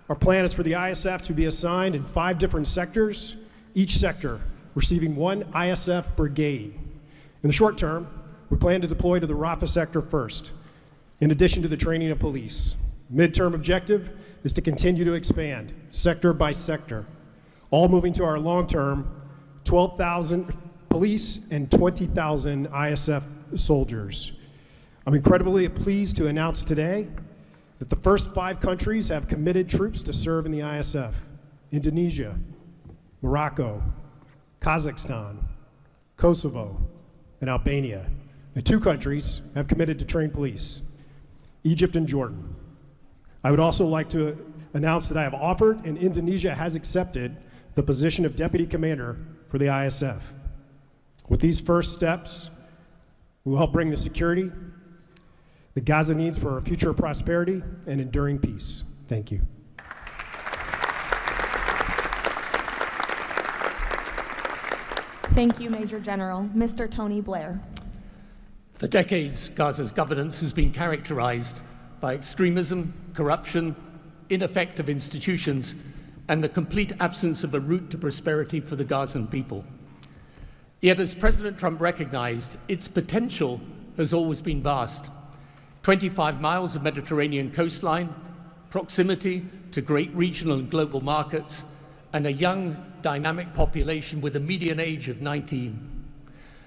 our plan is for the ISF to be assigned in 5 different sectors, each sector receiving 1 ISF brigade. In the short term, we plan to deploy to the Rafah sector first, in addition to the training of police. Midterm objective is to continue to expand, sector by sector, all moving to our long-term 12,000 police and 20,000 ISF soldiers. I'm incredibly pleased to announce today that the first 5 countries have committed troops to serve in the ISF: Indonesia, Morocco, Kazakhstan, Kosovo, and Albania. And 2 countries have committed to train police: Egypt and Jordan. I would also like to announce that I have offered and Indonesia has accepted the position of Deputy Commander for the ISF. With these first steps, we will help bring the security that Gaza needs for a future of prosperity and enduring peace. Thank you. Thank you, Major General. Mr. Tony Blair. For decades, Gaza's governance has been characterized by extremism, corruption, ineffective institutions, and the complete absence of a route to prosperity for the Gazan people. Yet, as President Trump recognized, its potential has always been vast. 25 miles of Mediterranean coastline, proximity to great regional and global markets, and a young, dynamic population with a median age of 19.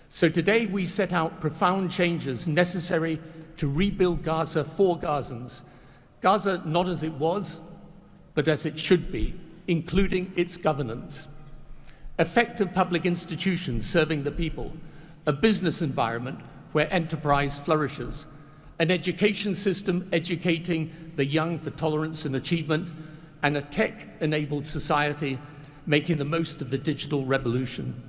So today we set out profound changes necessary to rebuild Gaza for Gazans. Gaza not as it was, but as it should be, including its governance. Effective public institutions serving the people, a business environment where enterprise flourishes, an education system educating the young for tolerance and achievement, and a tech-enabled society making the most of the digital revolution.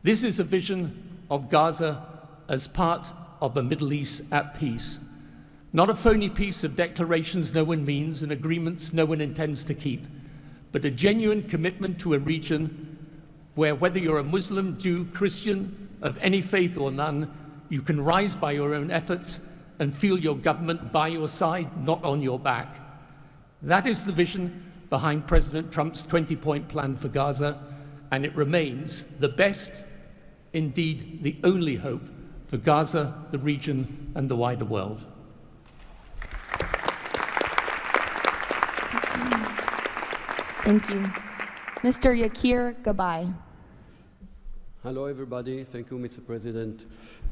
This is a vision of Gaza as part of a Middle East at peace. Not a phony piece of declarations no one means and agreements no one intends to keep, but a genuine commitment to a region where, whether you're a Muslim, Jew, Christian, of any faith or none, you can rise by your own efforts and feel your government by your side, not on your back. That is the vision behind President Trump's 20-point plan for Gaza, and it remains the best, indeed the only hope for Gaza, the region, and the wider world. Thank you. Mr. Yakir Gabay. Hello, everybody. Thank you, Mr. President.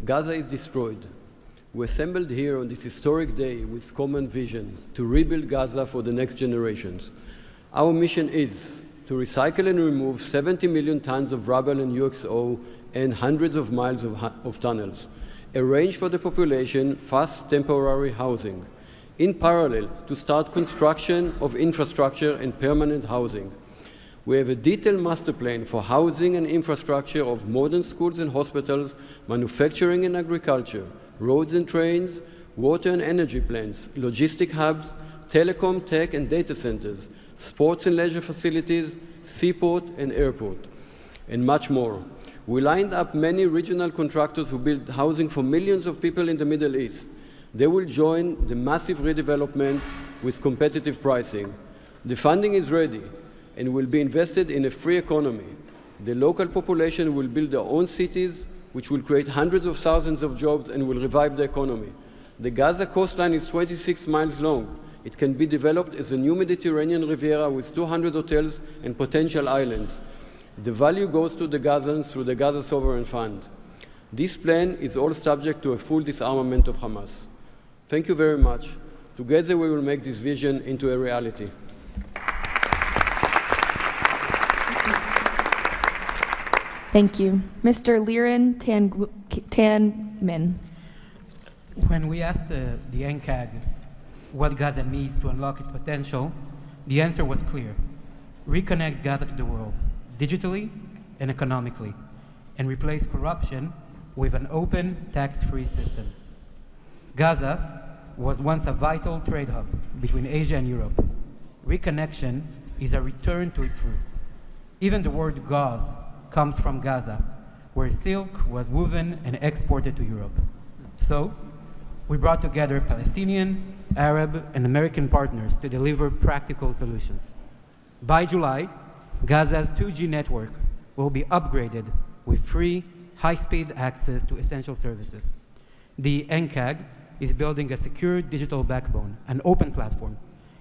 Gaza is destroyed. We assembled here on this historic day with common vision to rebuild Gaza for the next generations. Our mission is to recycle and remove 70 million tons of rubble and UXO and hundreds of miles of tunnels, arrange for the population fast temporary housing, in parallel to start construction of infrastructure and permanent housing. We have a detailed master plan for housing and infrastructure of modern schools and hospitals, manufacturing and agriculture, roads and trains, water and energy plants, logistic hubs, telecom, tech and data centers, sports and leisure facilities, seaport and airport, and much more. We lined up many regional contractors who build housing for millions of people in the Middle East. They will join the massive redevelopment with competitive pricing. The funding is ready and will be invested in a free economy. The local population will build their own cities, which will create hundreds of thousands of jobs and will revive the economy. The Gaza coastline is 26 miles long. It can be developed as a new Mediterranean Riviera with 200 hotels and potential islands. The value goes to the Gazans through the Gaza Sovereign Fund. This plan is all subject to a full disarmament of Hamas. Thank you very much. Together we will make this vision into a reality. Thank you. Mr. Liren Tanmin. When we asked the NCAG what Gaza needs to unlock its potential, the answer was clear. Reconnect Gaza to the world, digitally and economically, and replace corruption with an open, tax-free system. Gaza was once a vital trade hub between Asia and Europe. reconnection is a return to its roots. Even the word gauze comes from Gaza, where silk was woven and exported to Europe. So, we brought together Palestinian, Arab, and American partners to deliver practical solutions. By July, Gaza's 2G network will be upgraded with free, high-speed access to essential services. The NCAG is building a secure digital backbone, an open platform,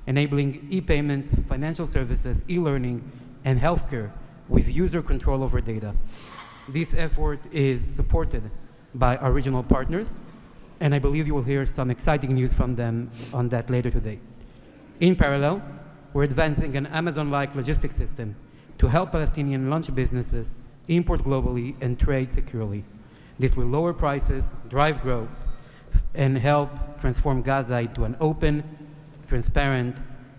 enabling e-payments, financial services, e-learning, and healthcare with user control over data. This effort is supported by our regional partners, and I believe you will hear some exciting news from them on that later today. In parallel, we're advancing an Amazon-like logistics system to help Palestinian launch businesses import globally and trade securely. This will lower prices, drive growth, and help transform Gaza into an open, transparent,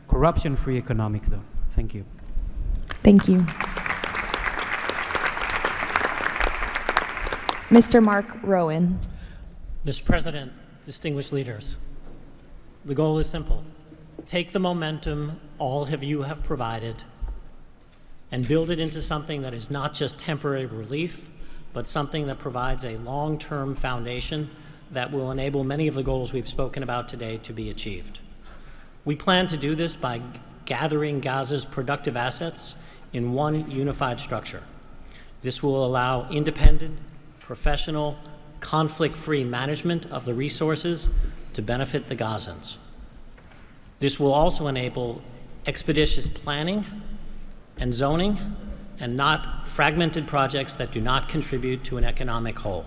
corruption-free economic zone. Thank you. Thank you. Mr. Mark Rowan. Mr. President, distinguished leaders, the goal is simple. Take the momentum all of you have provided and build it into something that is not just temporary relief, but something that provides a long-term foundation that will enable many of the goals we've spoken about today to be achieved. We plan to do this by gathering Gaza's productive assets in one unified structure. This will allow independent, professional, conflict-free management of the resources to benefit the Gazans. This will also enable expeditious planning and zoning and not fragmented projects that do not contribute to an economic whole.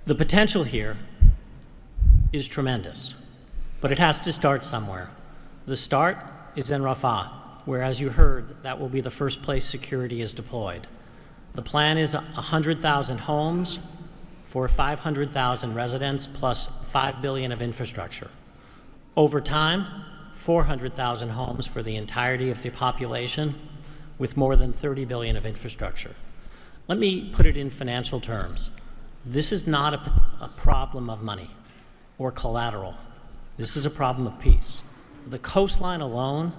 The potential here is tremendous, but it has to start somewhere. The start is in Rafah, where, as you heard, that will be the first place security is deployed. The plan is 100,000 homes for 500,000 residents plus $5 billion of infrastructure. Over time, 400,000 homes for the entirety of the population with more than $30 billion of infrastructure. Let me put it in financial terms. This is not a problem of money or collateral. This is a problem of peace. The coastline alone,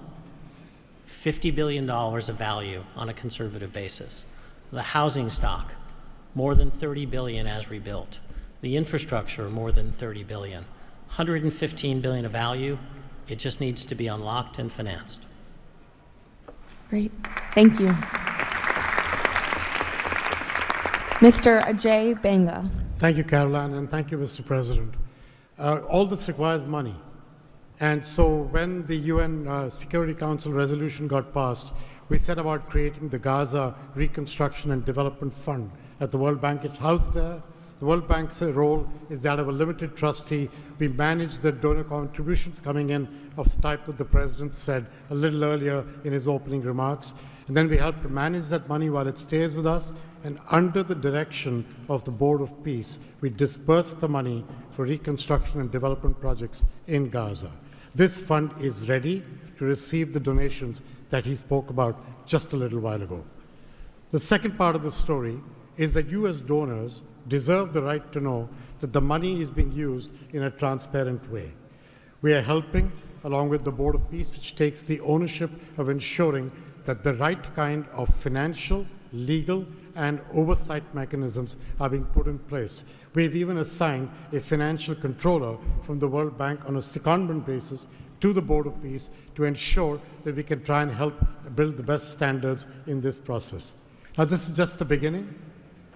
$50 billion of value on a conservative basis. The housing stock, more than $30 billion as rebuilt. The infrastructure, more than $30 billion. $115 billion of value. It just needs to be unlocked and financed. Great. Thank you. Mr. Ajay Banga. Thank you, Caroline, and thank you, Mr. President. All this requires money. And so when the UN Security Council resolution got passed, we set about creating the Gaza Reconstruction and Development Fund at the World Bank. It's housed there. The World Bank's role is that of a limited trustee. We manage the donor contributions coming in of the type that the President said a little earlier in his opening remarks. And then we help to manage that money while it stays with us. And under the direction of the Board of Peace, we disperse the money for reconstruction and development projects in Gaza. This fund is ready to receive the donations that he spoke about just a little while ago. The second part of the story is that you as donors deserve the right to know that the money is being used in a transparent way. We are helping, along with the Board of Peace, which takes the ownership of ensuring that the right kind of financial, legal, and oversight mechanisms are being put in place. We've even assigned a financial controller from the World Bank on a secondment basis to the Board of Peace to ensure that we can try and help build the best standards in this process. Now, this is just the beginning.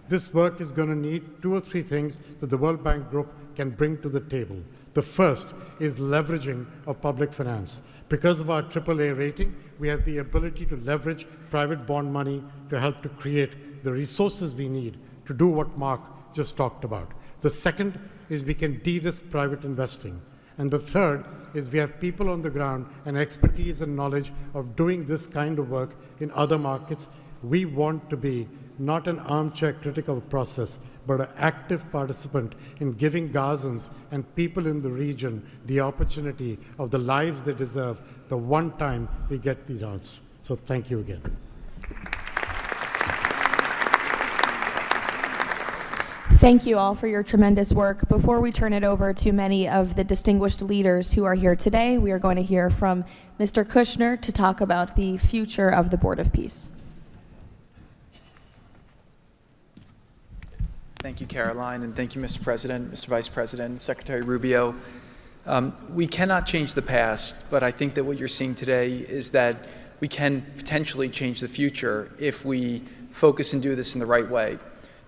This work is going to need 2 or 3 things that the World Bank Group can bring to the table. The first is leveraging of public finance. Because of our AAA rating, we have the ability to leverage private bond money to help to create the resources we need to do what Mark just talked about. The second is we can de-risk private investing. And the third is we have people on the ground and expertise and knowledge of doing this kind of work in other markets. We want to be not an armchair critic of a process, but an active participant in giving Gazans and people in the region the opportunity of the lives they deserve the one time we get the chance. So thank you again. Thank you all for your tremendous work. Before we turn it over to many of the distinguished leaders who are here today, we are going to hear from Mr. Kushner to talk about the future of the Board of Peace. Thank you, Caroline, and thank you, Mr. President, Mr. Vice President, Secretary Rubio. We cannot change the past, but I think that what you're seeing today is that we can potentially change the future if we focus and do this in the right way.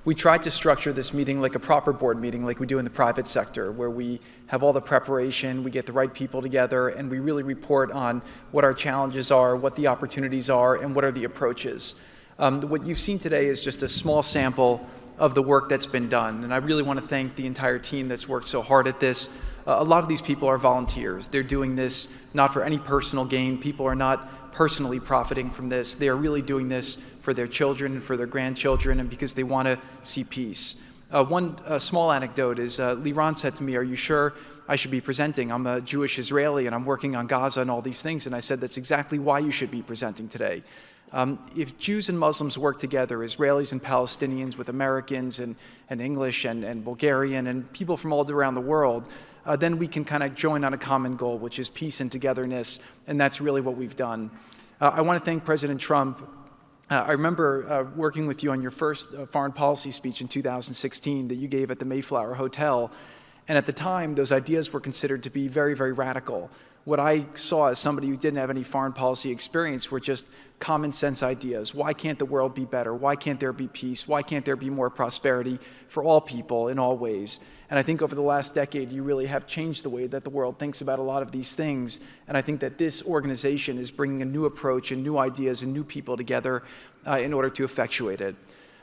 We tried to structure this meeting like a proper board meeting, like we do in the private sector, where we have all the preparation, we get the right people together, and we really report on what our challenges are, what the opportunities are, and what are the approaches. What you've seen today is just a small sample of the work that's been done, and I really want to thank the entire team that's worked so hard at this. A lot of these people are volunteers. They're doing this not for any personal gain. People are not personally profiting from this. They are really doing this for their children and for their grandchildren, and because they want to see peace. One small anecdote is Liran said to me, "Are you sure I should be presenting? I'm a Jewish Israeli and I'm working on Gaza and all these things." And I said, "That's exactly why you should be presenting today." If Jews and Muslims work together, Israelis and Palestinians with Americans and English and Bulgarian and people from all around the world, then we can kind of join on a common goal, which is peace and togetherness, and that's really what we've done. I want to thank President Trump. I remember working with you on your first foreign policy speech in 2016 that you gave at the Mayflower Hotel, and at the time, those ideas were considered to be very, very radical. What I saw as somebody who didn't have any foreign policy experience were just common sense ideas. Why can't the world be better? Why can't there be peace? Why can't there be more prosperity for all people in all ways? And I think over the last decade, you really have changed the way that the world thinks about a lot of these things. And I think that this organization is bringing a new approach and new ideas and new people together in order to effectuate it.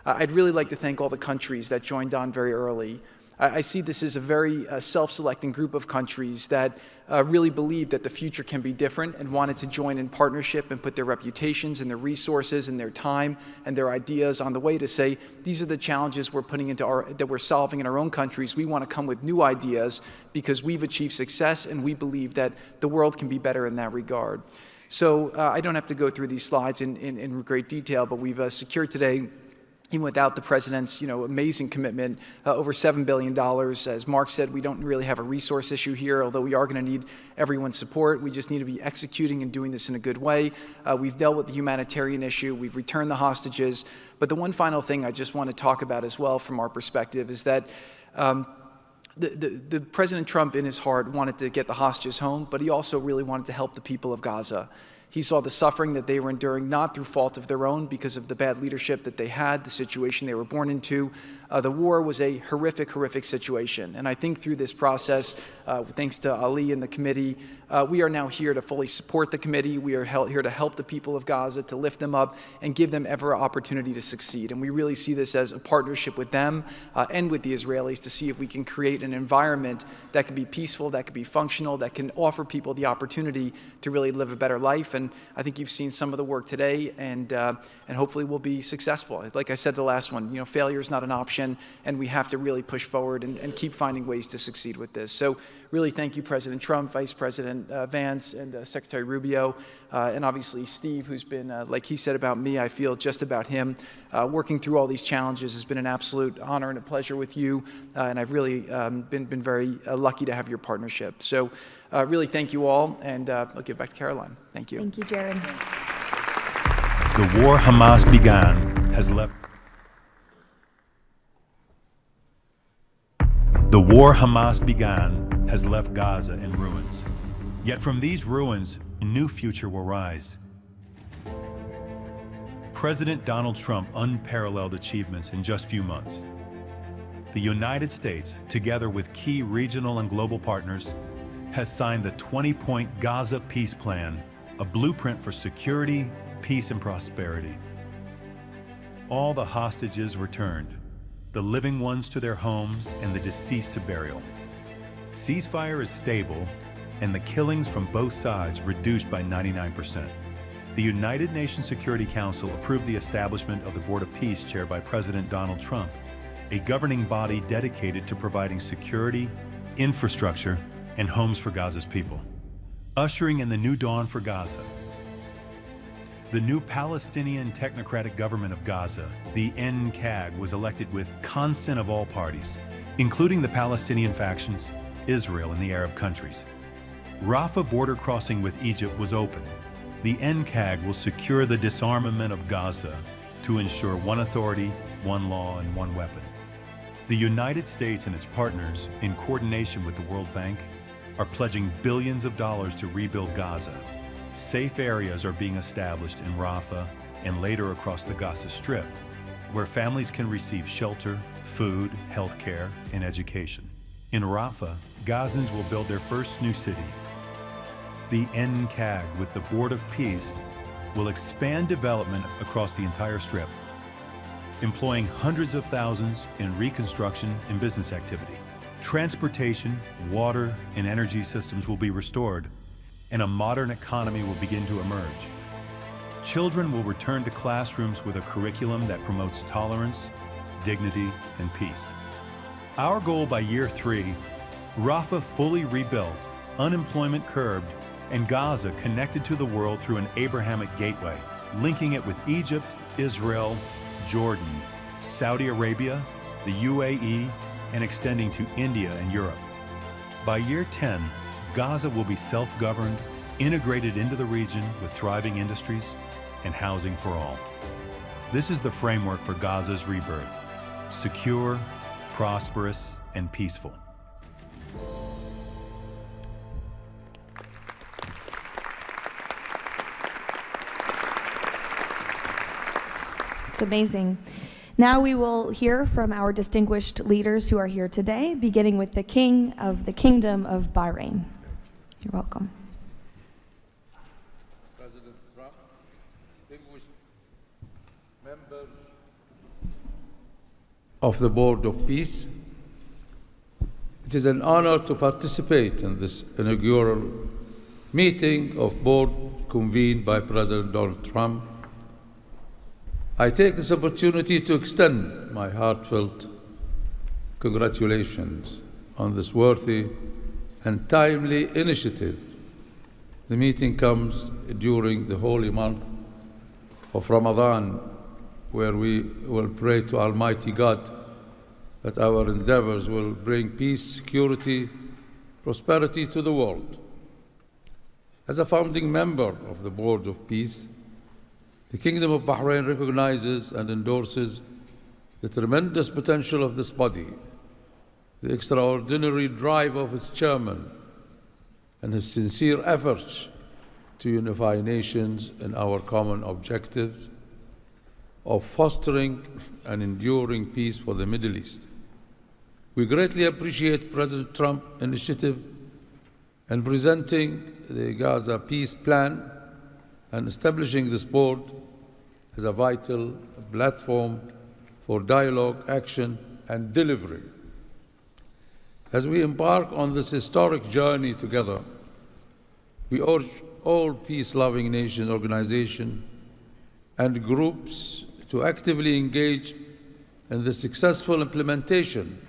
I'd really like to thank all the countries that joined on very early. I see this as a very self-selecting group of countries that really believe that the future can be different and wanted to join in partnership and put their reputations and their resources and their time and their ideas on the way to say, these are the challenges we're putting into that we're solving in our own countries. We want to come with new ideas because we've achieved success and we believe that the world can be better in that regard. So I don't have to go through these slides in great detail, but we've secured today, even without the president's amazing commitment, over $7 billion. As Mark said, we don't really have a resource issue here, although we are going to need everyone's support. We just need to be executing and doing this in a good way. We've dealt with the humanitarian issue. We've returned the hostages. But the one final thing I just want to talk about as well from our perspective is that the President Trump in his heart wanted to get the hostages home, but he also really wanted to help the people of Gaza. He saw the suffering that they were enduring, not through fault of their own, because of the bad leadership that they had, the situation they were born into. The war was a horrific, horrific situation. And I think through this process, thanks to Ali and the committee, we are now here to fully support the committee. We are here to help the people of Gaza, to lift them up and give them every opportunity to succeed. And we really see this as a partnership with them and with the Israelis to see if we can create an environment that can be peaceful, that can be functional, that can offer people the opportunity to really live a better life. And I think you've seen some of the work today, and hopefully we'll be successful. Like I said, the last one, failure is not an option, and we have to really push forward and keep finding ways to succeed with this. So really thank you, President Trump, Vice President Vance, and Secretary Rubio, and obviously Steve, who's been, like he said about me, I feel just about him. Working through all these challenges has been an absolute honor and a pleasure with you, and I've really been very lucky to have your partnership. So really thank you all, and I'll give back to Caroline. Thank you. Thank you, Jared. The war Hamas began has left. The war Hamas began has left Gaza in ruins. Yet from these ruins, a new future will rise. President Donald Trump's unparalleled achievements in just a few months. The United States, together with key regional and global partners, has signed the 20-point Gaza Peace Plan, a blueprint for security, peace, and prosperity. All the hostages returned, the living ones to their homes and the deceased to burial. Ceasefire is stable, and the killings from both sides reduced by 99%. The United Nations Security Council approved the establishment of the Board of Peace chaired by President Donald Trump, a governing body dedicated to providing security, infrastructure, and homes for Gaza's people, ushering in the new dawn for Gaza. The new Palestinian Technocratic Government of Gaza, the NCAG, was elected with consent of all parties, including the Palestinian factions, Israel, and the Arab countries. Rafah border crossing with Egypt was open. The NCAG will secure the disarmament of Gaza to ensure one authority, one law, and one weapon. The United States and its partners, in coordination with the World Bank, are pledging billions of dollars to rebuild Gaza. Safe areas are being established in Rafah and later across the Gaza Strip, where families can receive shelter, food, health care, and education. In Rafah, Gazans will build their first new city. The NCAG, with the Board of Peace, will expand development across the entire Strip, employing hundreds of thousands in reconstruction and business activity. Transportation, water, and energy systems will be restored, and a modern economy will begin to emerge. Children will return to classrooms with a curriculum that promotes tolerance, dignity, and peace. Our goal by year 3, Rafah fully rebuilt, unemployment curbed, and Gaza connected to the world through an Abrahamic gateway, linking it with Egypt, Israel, Jordan, Saudi Arabia, the UAE, and extending to India and Europe. By year 10, Gaza will be self-governed, integrated into the region with thriving industries and housing for all. This is the framework for Gaza's rebirth: secure, prosperous, and peaceful. It's amazing. Now we will hear from our distinguished leaders who are here today, beginning with the King of the Kingdom of Bahrain. You're welcome. President Trump, distinguished members of the Board of Peace, it is an honor to participate in this inaugural meeting of board convened by President Donald Trump. I take this opportunity to extend my heartfelt congratulations on this worthy and timely initiative. The meeting comes during the holy month of Ramadan, where we will pray to Almighty God that our endeavors will bring peace, security, prosperity to the world. As a founding member of the Board of Peace, the Kingdom of Bahrain recognizes and endorses the tremendous potential of this body, the extraordinary drive of its chairman, and his sincere efforts to unify nations in our common objectives of fostering and enduring peace for the Middle East. We greatly appreciate President Trump's initiative in presenting the Gaza Peace Plan and establishing this board as a vital platform for dialogue, action, and delivery. As we embark on this historic journey together, we urge all peace-loving nations, organizations, and groups to actively engage in the successful implementation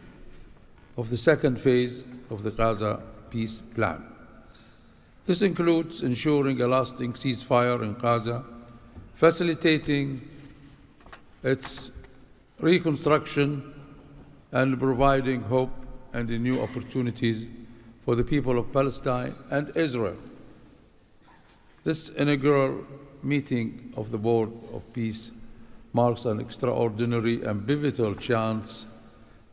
of the second phase of the Gaza Peace Plan. This includes ensuring a lasting ceasefire in Gaza, facilitating its reconstruction, and providing hope and new opportunities for the people of Palestine and Israel. This inaugural meeting of the Board of Peace marks an extraordinary and pivotal chance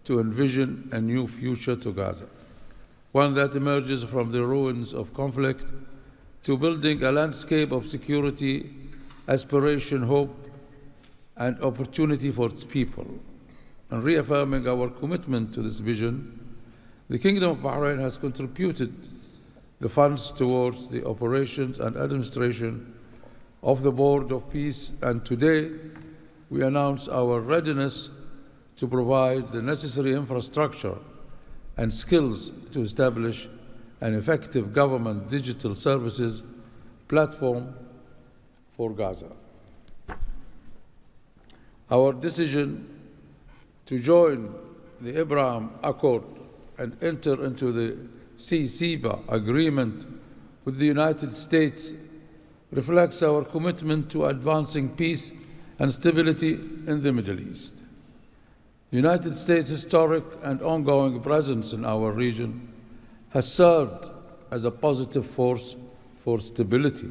to envision a new future to Gaza, one that emerges from the ruins of conflict to building a landscape of security, aspiration, hope, and opportunity for its people. And reaffirming our commitment to this vision, the Kingdom of Bahrain has contributed the funds towards the operations and administration of the Board of Peace, and today we announce our readiness to provide the necessary infrastructure and skills to establish an effective government digital services platform for Gaza. Our decision to join the Abraham Accord and enter into the CCPA agreement with the United States reflects our commitment to advancing peace and stability in the Middle East. The United States' historic and ongoing presence in our region has served as a positive force for stability,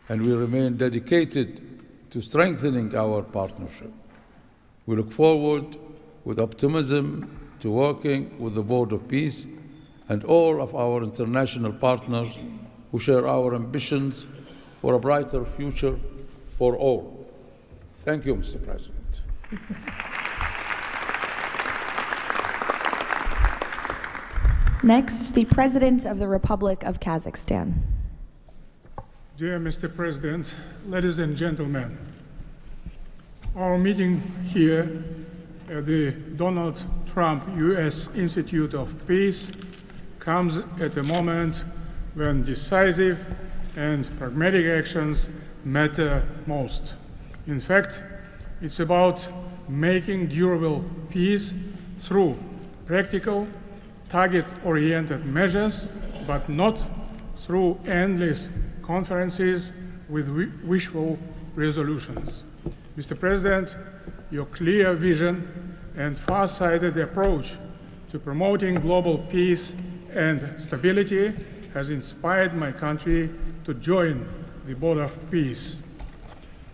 and we remain dedicated to strengthening our partnership. We look forward with optimism to working with the Board of Peace and all of our international partners who share our ambitions for a brighter future for all. Thank you, Mr. President. Next, the President of the Republic of Kazakhstan. Dear Mr. President, ladies and gentlemen, our meeting here at the Donald Trump U.S. Institute of Peace comes at a moment when decisive and pragmatic actions matter most. In fact, it's about making durable peace through practical, target-oriented measures, but not through endless conferences with wishful resolutions. Mr. President, your clear vision and far-sighted approach to promoting global peace and stability has inspired my country to join the Board of Peace.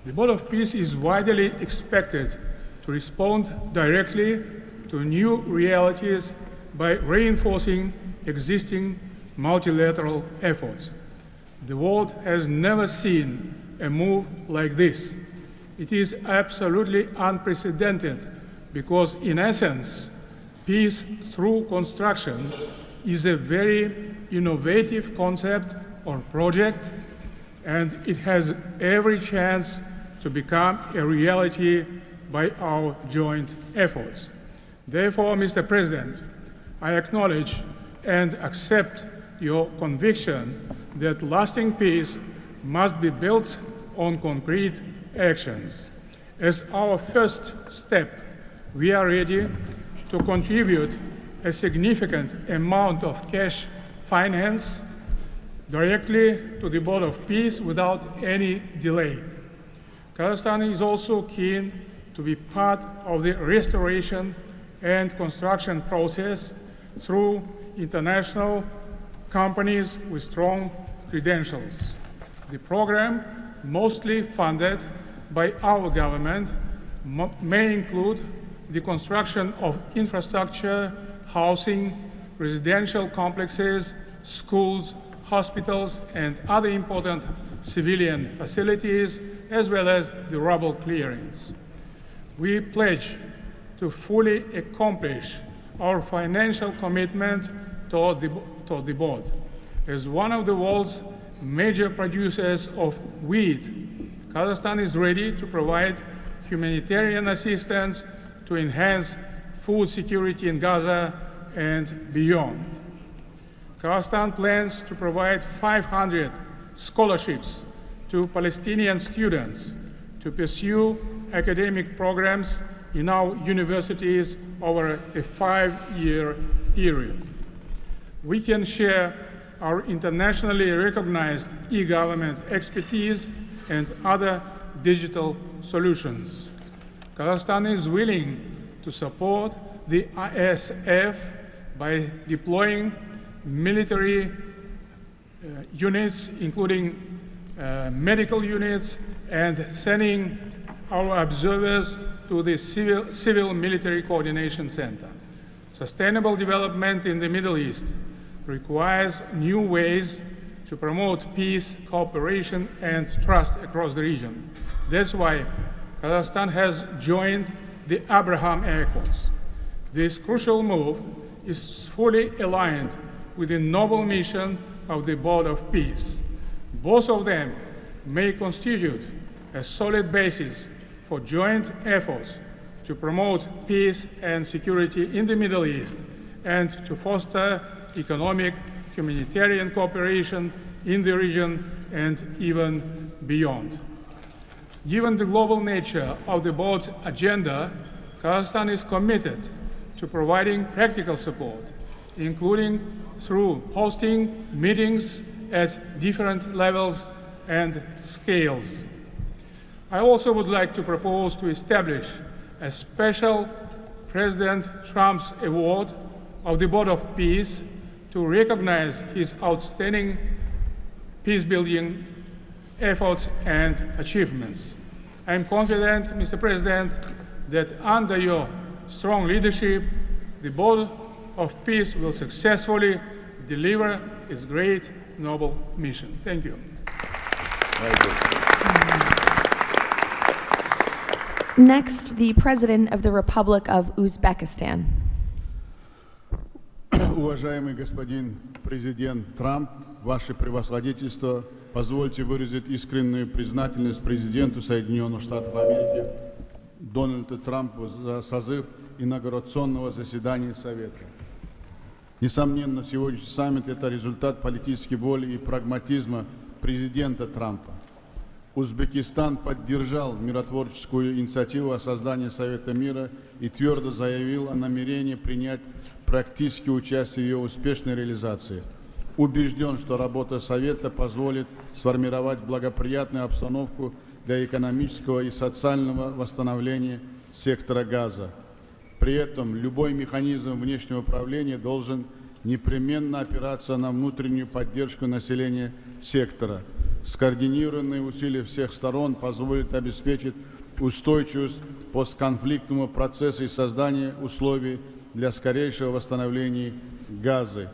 The Board of Peace is widely expected to respond directly to new realities by reinforcing existing multilateral efforts. The world has never seen a move like this. It is absolutely unprecedented because, in essence, peace through construction is a very innovative concept or project, and it has every chance to become a reality by our joint efforts. Therefore, Mr. President, I acknowledge and accept your conviction that lasting peace must be built on concrete actions. As our first step, we are ready to contribute a significant amount of cash finance directly to the Board of Peace without any delay. Kazakhstan is also keen to be part of the restoration and construction process through international companies with strong credentials. The program, mostly funded by our government, may include the construction of infrastructure, housing, residential complexes, schools, hospitals, and other important civilian facilities, as well as the rubble clearance. We pledge to fully accomplish our financial commitment toward the board. As one of the world's major producers of wheat, Kazakhstan is ready to provide humanitarian assistance to enhance food security in Gaza and beyond. Kazakhstan plans to provide 500 scholarships to Palestinian students to pursue academic programs in our universities over a 5-year period. We can share our internationally recognized e-government expertise and other digital solutions. Kazakhstan is willing to support the ISF by deploying military units, including medical units, and sending our observers to the Civil Military Coordination Center. Sustainable development in the Middle East requires new ways to promote peace, cooperation, and trust across the region. That's why Kazakhstan has joined the Abraham Accords. This crucial move is fully aligned with the noble mission of the Board of Peace. Both of them may constitute a solid basis for joint efforts to promote peace and security in the Middle East and to foster economic, humanitarian cooperation in the region and even beyond. Given the global nature of the board's agenda, Kazakhstan is committed to providing practical support, including through hosting meetings at different levels and scales. I also would like to propose to establish a special President Trump's Award of the Board of Peace to recognize his outstanding peace-building efforts and achievements. I am confident, Mr. President, that under your strong leadership, the Board of Peace will successfully deliver its great, noble mission. Thank you. Next, the President of the Republic of Uzbekistan. Уважаемый господин президент Трамп, ваше превосходительство, позвольте выразить искреннюю признательность президенту Соединенных Штатов Америки Дональду Трампу за созыв инаугурационного заседания Совета. Несомненно, сегодняшний саммит – это результат политической воли и прагматизма президента Трампа. Узбекистан поддержал миротворческую инициативу о создании Совета мира и твердо заявил о намерении принять практическое участие в ее успешной реализации. Убежден, что работа Совета позволит сформировать благоприятную обстановку для экономического и социального восстановления сектора Газа. При этом любой механизм внешнего управления должен непременно опираться на внутреннюю поддержку населения сектора. Скоординированные усилия всех сторон позволят обеспечить устойчивость постконфликтного процесса и создание условий для скорейшего восстановления Газы.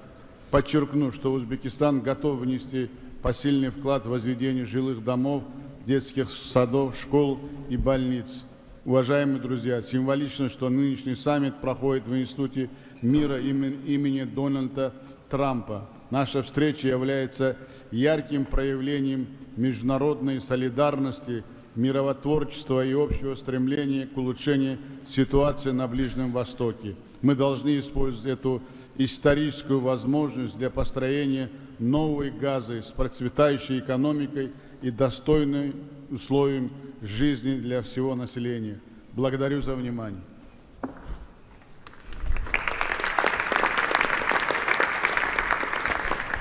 Подчеркну, что Узбекистан готов внести посильный вклад в возведение жилых домов, детских садов, школ и больниц. Уважаемые друзья, символично, что нынешний саммит проходит в Институте мира имени Дональда Трампа. Наша встреча является ярким проявлением международной солидарности, миротворчества и общего стремления к улучшению ситуации на Ближнем Востоке. Мы должны использовать эту историческую возможность для построения новой Газы с процветающей экономикой и достойным условием жизни для всего населения. Благодарю за внимание.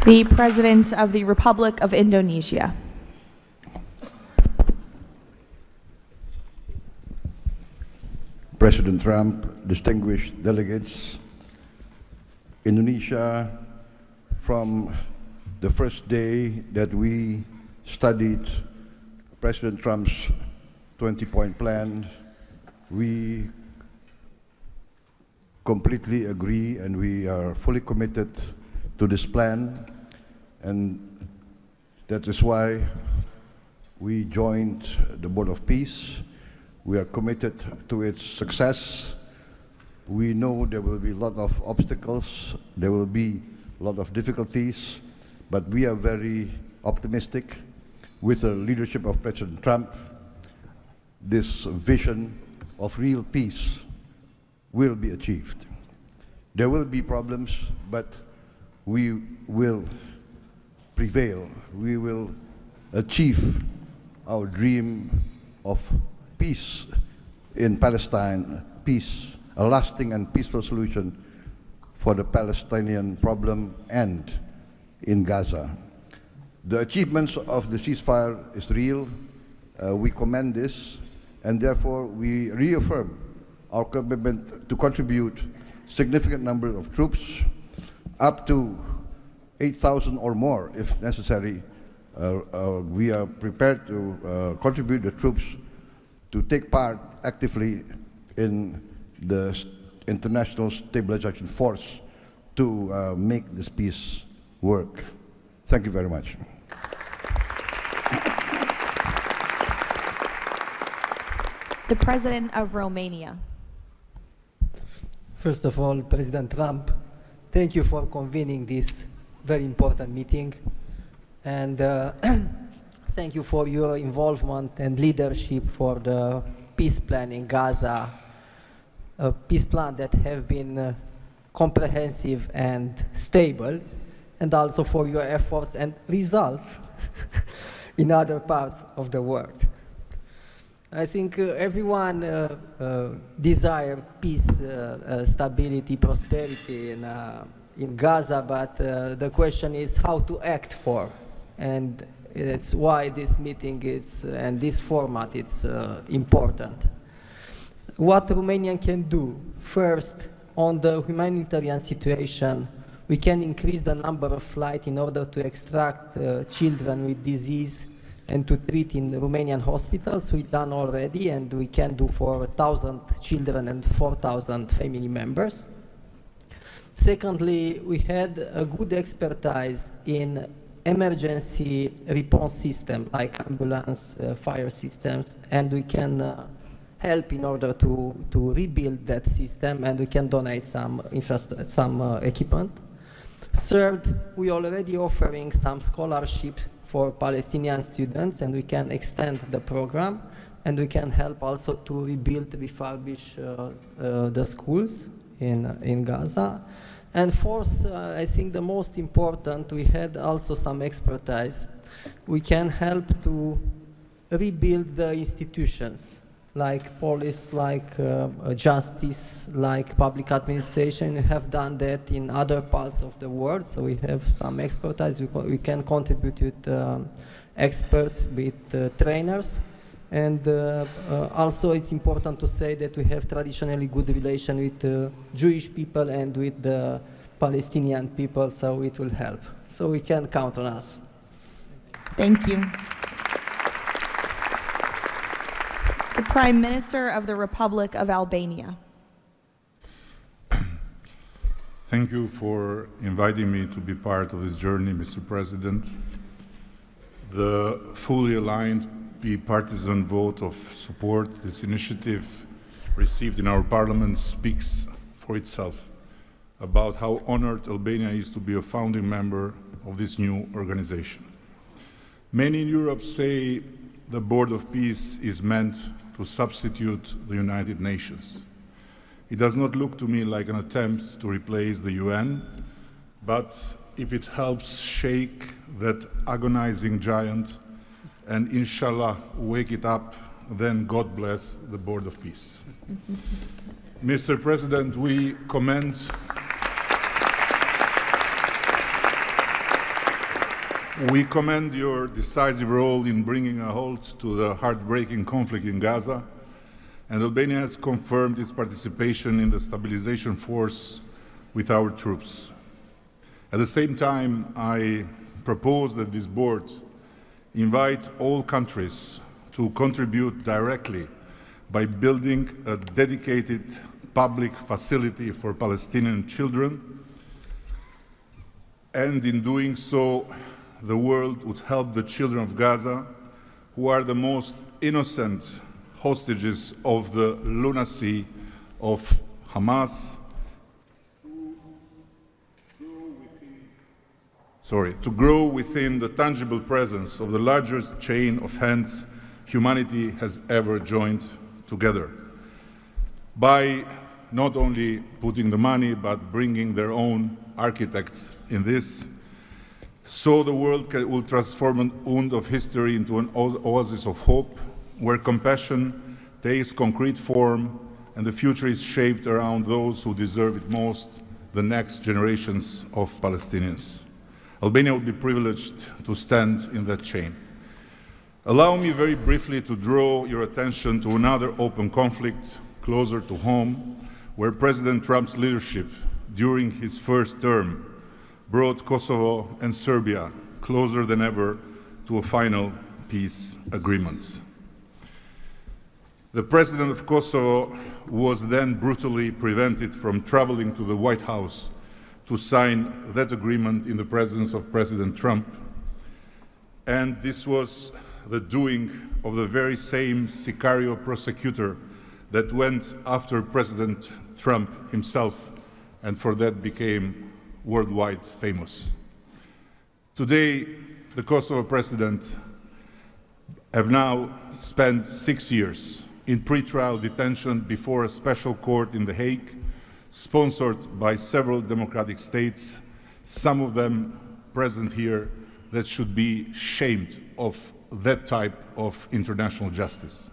The President of the Republic of Indonesia. President Trump, distinguished delegates, Indonesia, from the first day that we studied President Trump's 20-point plan, we completely agree and we are fully committed to this plan, and that is why we joined the Board of Peace. We are committed to its success. We know there will be a lot of obstacles, there will be a lot of difficulties, but we are very optimistic. With the leadership of President Trump, this vision of real peace will be achieved. There will be problems, but we will prevail. We will achieve our dream of peace in Palestine, peace, a lasting and peaceful solution for the Palestinian problem and in Gaza. The achievements of the ceasefire is real. We commend this, and therefore we reaffirm our commitment to contribute significant number of troops, up to 8,000 or more if necessary. We are prepared to contribute the troops to take part actively in the international stabilization force to make this peace work. Thank you very much. The President of Romania. First of all, President Trump, thank you for convening this very important meeting, and thank you for your involvement and leadership for the peace plan in Gaza, a peace plan that has been comprehensive and stable, and also for your efforts and results in other parts of the world. I think everyone desires peace, stability, prosperity in Gaza, but the question is how to act for. And It's why this meeting and this format is important. What Romania can do, first, on the humanitarian situation, we can increase the number of flights in order to extract children with disease and to treat in Romanian hospitals. We've done already, and we can do for 1,000 children and 4,000 family members. Secondly, we had a good expertise in emergency response system like ambulance, fire systems, and we can help in order to rebuild that system, and we can donate some equipment. Third, we are already offering some scholarships for Palestinian students, and we can extend the program, and we can help also to rebuild, refurbish the schools in Gaza. And fourth, I think the most important, we had also some expertise. We can help to rebuild the institutions, like police, like justice, like public administration. We have done that in other parts of the world, so we have some expertise. We can contribute with experts, with trainers. And also it's important to say that we have traditionally good relation with the Jewish people and with the Palestinian people, so it will help. So we can count on us. Thank you. The Prime Minister of the Republic of Albania. Thank you for inviting me to be part of this journey, Mr. President. The fully aligned bipartisan vote of support this initiative received in our parliament speaks for itself about how honored Albania is to be a founding member of this new organization. Many in Europe say the Board of Peace is meant to substitute the United Nations. It does not look to me like an attempt to replace the UN, but if it helps shake that agonizing giant and inshallah wake it up, then God bless the Board of Peace. Mr. President, we commend your decisive role in bringing a halt to the heartbreaking conflict in Gaza, and Albania has confirmed its participation in the stabilization force with our troops. At the same time, I propose that this board invite all countries to contribute directly by building a dedicated public facility for Palestinian children, and in doing so, the world would help the children of Gaza, who are the most innocent hostages of the lunacy of Hamas, to grow within the tangible presence of the largest chain of hands humanity has ever joined together. By not only putting the money, but bringing their own architects in this, so the world will transform an wound of history into an oasis of hope, where compassion takes concrete form and the future is shaped around those who deserve it most, the next generations of Palestinians. Albania would be privileged to stand in that chain. Allow me very briefly to draw your attention to another open conflict closer to home, where President Trump's leadership during his first term brought Kosovo and Serbia closer than ever to a final peace agreement. The president of Kosovo was then brutally prevented from traveling to the White House to sign that agreement in the presence of President Trump. And this was the doing of the very same Sicario prosecutor that went after President Trump himself, and for that became worldwide famous. Today, the Kosovo president have now spent 6 years in pretrial detention before a special court in The Hague, sponsored by several democratic states, some of them present here, that should be shamed of that type of international justice.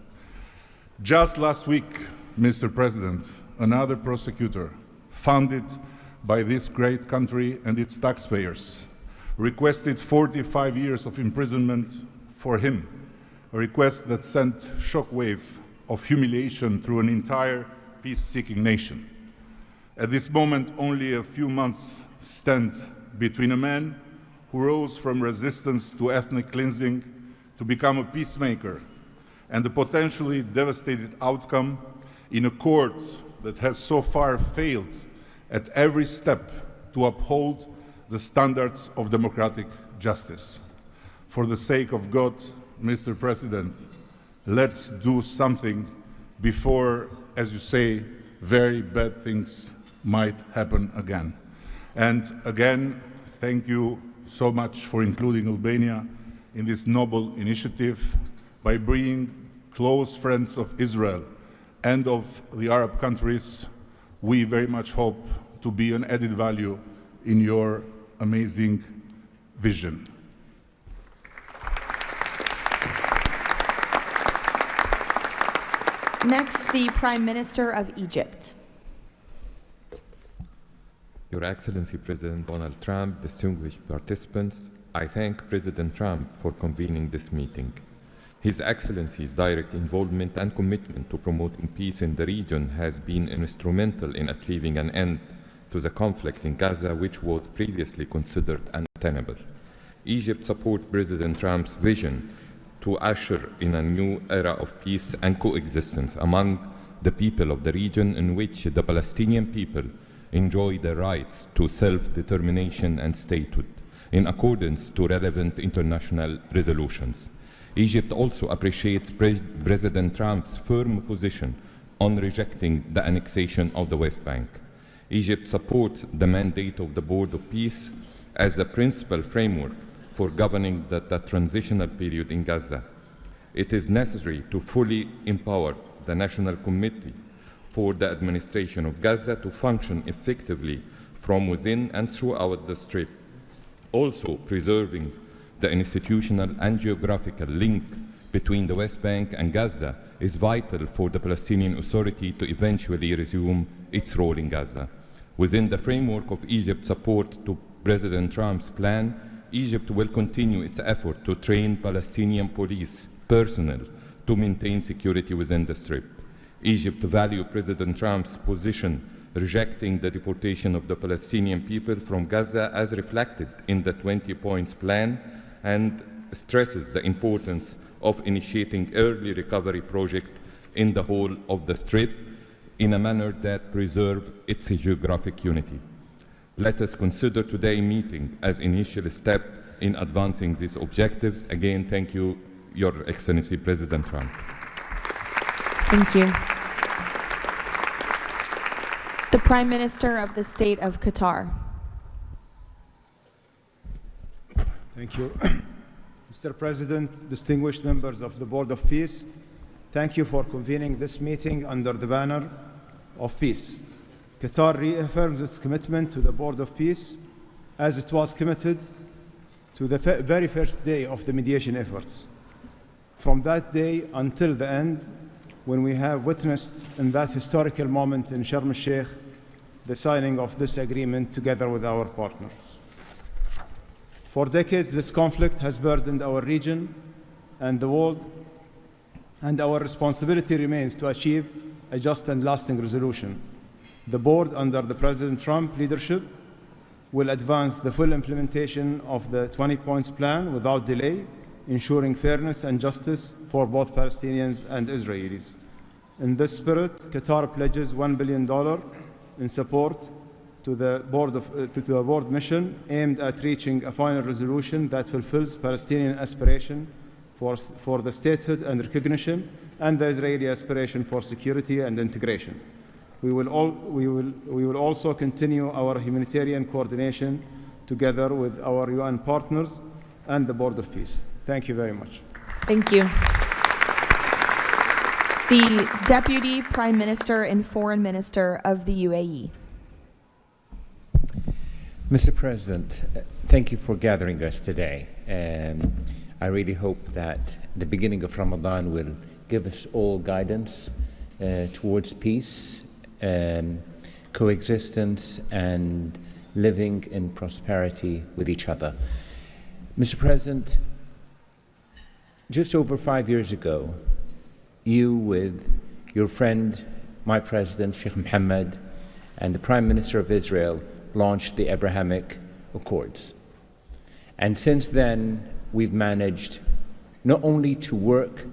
Just last week, Mr. President, another prosecutor funded by this great country and its taxpayers requested 45 years of imprisonment for him, a request that sent shockwave of humiliation through an entire peace-seeking nation. At this moment, only a few months stand between a man who rose from resistance to ethnic cleansing to become a peacemaker and the potentially devastating outcome in a court that has so far failed at every step to uphold the standards of democratic justice. For the sake of God, Mr. President, let's do something before, as you say, very bad things might happen again. And again, thank you so much for including Albania in this noble initiative by bringing close friends of Israel and of the Arab countries. We very much hope to be an added value in your amazing vision. Next, the Prime Minister of Egypt. Your Excellency President Donald Trump, distinguished participants, I thank President Trump for convening this meeting. His Excellency's direct involvement and commitment to promoting peace in the region has been instrumental in achieving an end to the conflict in Gaza, which was previously considered untenable. Egypt supports President Trump's vision to usher in a new era of peace and coexistence among the people of the region, in which the Palestinian people enjoy their rights to self-determination and statehood, in accordance to relevant international resolutions. Egypt also appreciates President Trump's firm position on rejecting the annexation of the West Bank. Egypt supports the mandate of the Board of Peace as a principal framework for governing the transitional period in Gaza. It is necessary to fully empower the National Committee for the administration of Gaza to function effectively from within and throughout the Strip. Also, preserving the institutional and geographical link between the West Bank and Gaza is vital for the Palestinian Authority to eventually resume its role in Gaza. Within the framework of Egypt's support to President Trump's plan, Egypt will continue its effort to train Palestinian police personnel to maintain security within the Strip. Egypt values President Trump's position rejecting the deportation of the Palestinian people from Gaza as reflected in the 20 points plan, and stresses the importance of initiating early recovery projects in the whole of the Strip in a manner that preserves its geographic unity. Let us consider today's meeting as an initial step in advancing these objectives. Again, thank you, Your Excellency President Trump. Thank you. The Prime Minister of the State of Qatar. Thank you. Mr. President, distinguished members of the Board of Peace, thank you for convening this meeting under the banner of peace. Qatar reaffirms its commitment to the Board of Peace as it was committed to the very first day of the mediation efforts. From that day until the end, when we have witnessed in that historical moment in Sharm el-Sheikh the signing of this agreement together with our partners. For decades, this conflict has burdened our region and the world, and our responsibility remains to achieve a just and lasting resolution. The board, under the President Trump leadership, will advance the full implementation of the 20 points plan without delay, ensuring fairness and justice for both Palestinians and Israelis. In this spirit, Qatar pledges $1 billion in support to the board mission aimed at reaching a final resolution that fulfills Palestinian aspiration for the statehood and recognition, and the Israeli aspiration for security and integration. We will also continue our humanitarian coordination together with our UN partners and the Board of Peace. Thank you very much. Thank you. The Deputy Prime Minister and Foreign Minister of the UAE. Mr. President, thank you for gathering us today. I really hope that the beginning of Ramadan will give us all guidance towards peace, coexistence, and living in prosperity with each other. Mr. President, just over 5 years ago, you with your friend, my president, Sheikh Mohammed, and the Prime Minister of Israel launched the Abrahamic Accords. And since then, we've managed not only to work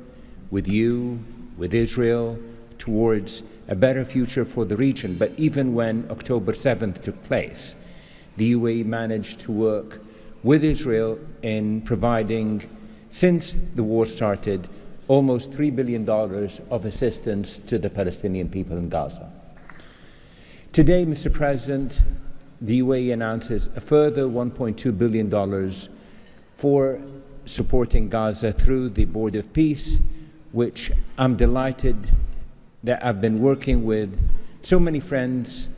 with you, with Israel, towards a better future for the region, but even when October 7th took place, the UAE managed to work with Israel in providing, since the war started, almost $3 billion of assistance to the Palestinian people in Gaza. Today, Mr. President, the UAE announces a further $1.2 billion for supporting Gaza through the Board of Peace, which I'm delighted that I've been working with so many friends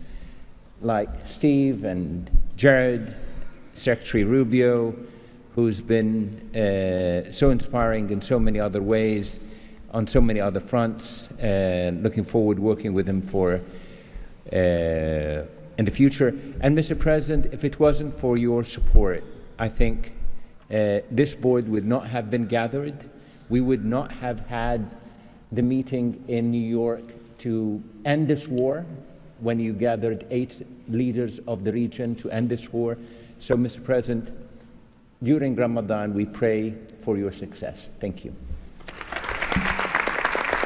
like Steve and Jared, Secretary Rubio, who's been so inspiring in so many other ways, on so many other fronts, and looking forward working with him for in the future. And Mr. President, if it wasn't for your support, I think this board would not have been gathered. We would not have had the meeting in New York to end this war, when you gathered 8 leaders of the region to end this war. So, Mr. President, during Ramadan, we pray for your success. Thank you.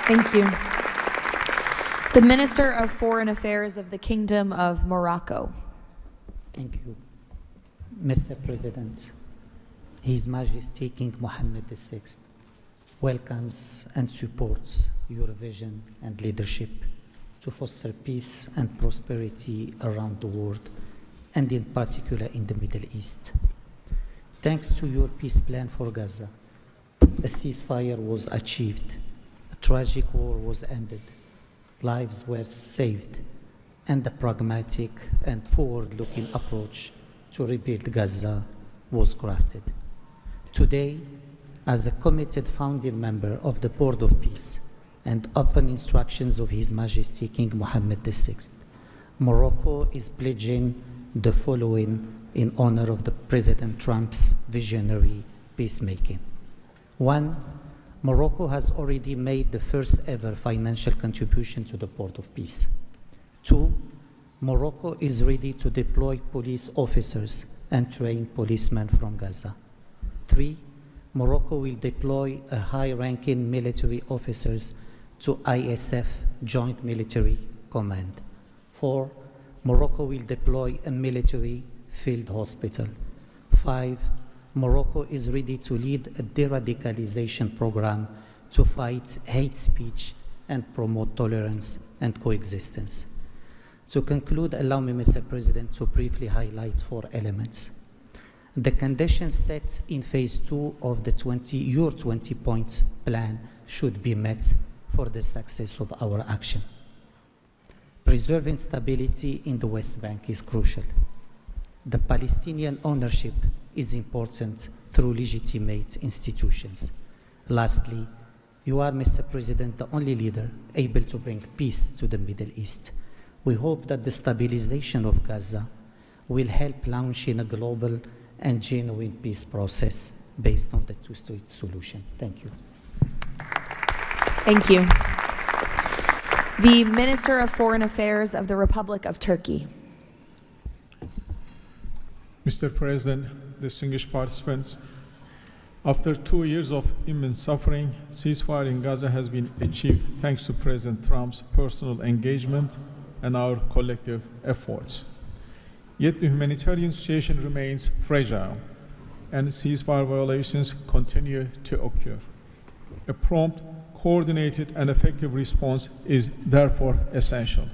Thank you. The Minister of Foreign Affairs of the Kingdom of Morocco. Thank you. Mr. President, His Majesty King Mohammed VI welcomes and supports your vision and leadership to foster peace and prosperity around the world, and in particular in the Middle East. Thanks to your peace plan for Gaza, a ceasefire was achieved, a tragic war was ended, lives were saved, and a pragmatic and forward-looking approach to rebuild Gaza was crafted. Today, as a committed founding member of the Board of Peace and upon instructions of His Majesty King Mohammed VI, Morocco is pledging the following in honor of the President Trump's visionary peacemaking. 1, Morocco has already made the first ever financial contribution to the Board of Peace. 2, Morocco is ready to deploy police officers and train policemen from Gaza. 3, Morocco will deploy a high-ranking military officers to ISF Joint Military Command. 4, Morocco will deploy a military field hospital. 5, Morocco is ready to lead a de-radicalization program to fight hate speech and promote tolerance and coexistence. To conclude, allow me, Mr. President, to briefly highlight 4 elements. The conditions set in phase 2 of the your 20-point plan should be met for the success of our action. Preserving stability in the West Bank is crucial. The Palestinian ownership is important through legitimate institutions. Lastly, you are, Mr. President, the only leader able to bring peace to the Middle East. We hope that the stabilization of Gaza will help launching a global and genuine peace process based on the 2-state solution. Thank you. Thank you. The Minister of Foreign Affairs of the Republic of Turkey. Mr. President, distinguished participants, after 2 years of immense suffering, ceasefire in Gaza has been achieved thanks to President Trump's personal engagement and our collective efforts. Yet the humanitarian situation remains fragile, and ceasefire violations continue to occur. A prompt, coordinated, and effective response is therefore essential.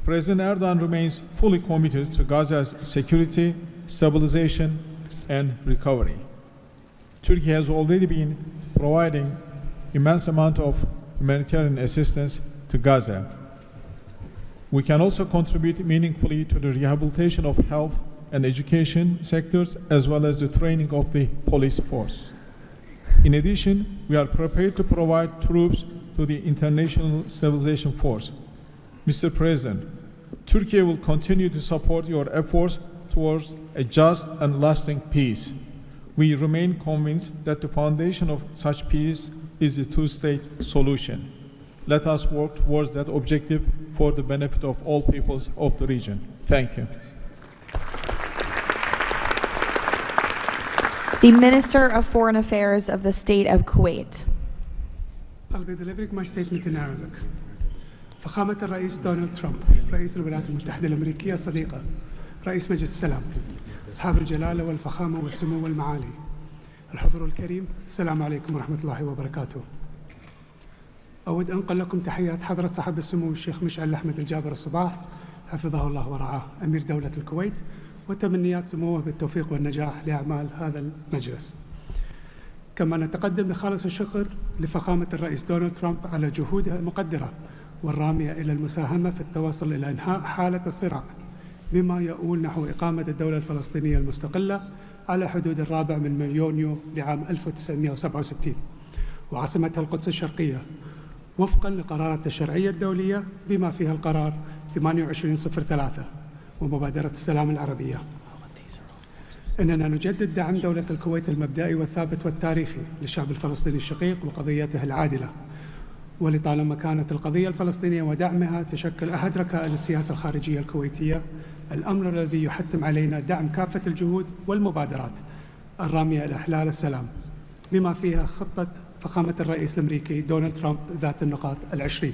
President Erdogan remains fully committed to Gaza's security, stabilization, and recovery. Turkey has already been providing immense amount of humanitarian assistance to Gaza. We can also contribute meaningfully to the rehabilitation of health and education sectors, as well as the training of the police force. In addition, we are prepared to provide troops to the International Stabilization Force. Mr. President, Turkey will continue to support your efforts towards a just and lasting peace. We remain convinced that the foundation of such peace is the two-state solution. Let us work towards that objective for the benefit of all peoples of the region. Thank you. The Minister of Foreign Affairs of the State of Kuwait. I'll be delivering my statement in Arabic. فخامة الرئيس دونالد ترامب، رئيس الولايات المتحدة الأمريكية الصديقة، رئيس مجلس السلام، أصحاب الجلالة والفخامة والسمو والمعالي، الحضور الكريم، السلام عليكم ورحمة الله وبركاته. أود أنقل لكم تحيات حضرة صاحب السمو الشيخ مشعل أحمد الجابر الصباح حفظه الله ورعاه أمير دولة الكويت، وتمنيات سموه بالتوفيق والنجاح لأعمال هذا المجلس. كما نتقدم بخالص الشكر لفخامة الرئيس دونالد ترامب على جهودها المقدرة والرامية إلى المساهمة في التوصل إلى إنهاء حالة الصراع بما يؤول نحو إقامة الدولة الفلسطينية المستقلة على حدود 4 من يونيو لعام 1967 وعاصمتها القدس الشرقية وفقا لقرارات الشرعية الدولية بما فيها القرار 2803 ومبادرة السلام العربية. إننا نجدد دعم دولة الكويت المبدئي والثابت والتاريخي للشعب الفلسطيني الشقيق وقضيته العادلة، ولطالما كانت القضية الفلسطينية ودعمها تشكل أحد ركائز السياسة الخارجية الكويتية، الأمر الذي يحتم علينا دعم كافة الجهود والمبادرات الرامية إلى إحلال السلام بما فيها خطة فخامة الرئيس الأمريكي دونالد ترامب ذات النقاط 20،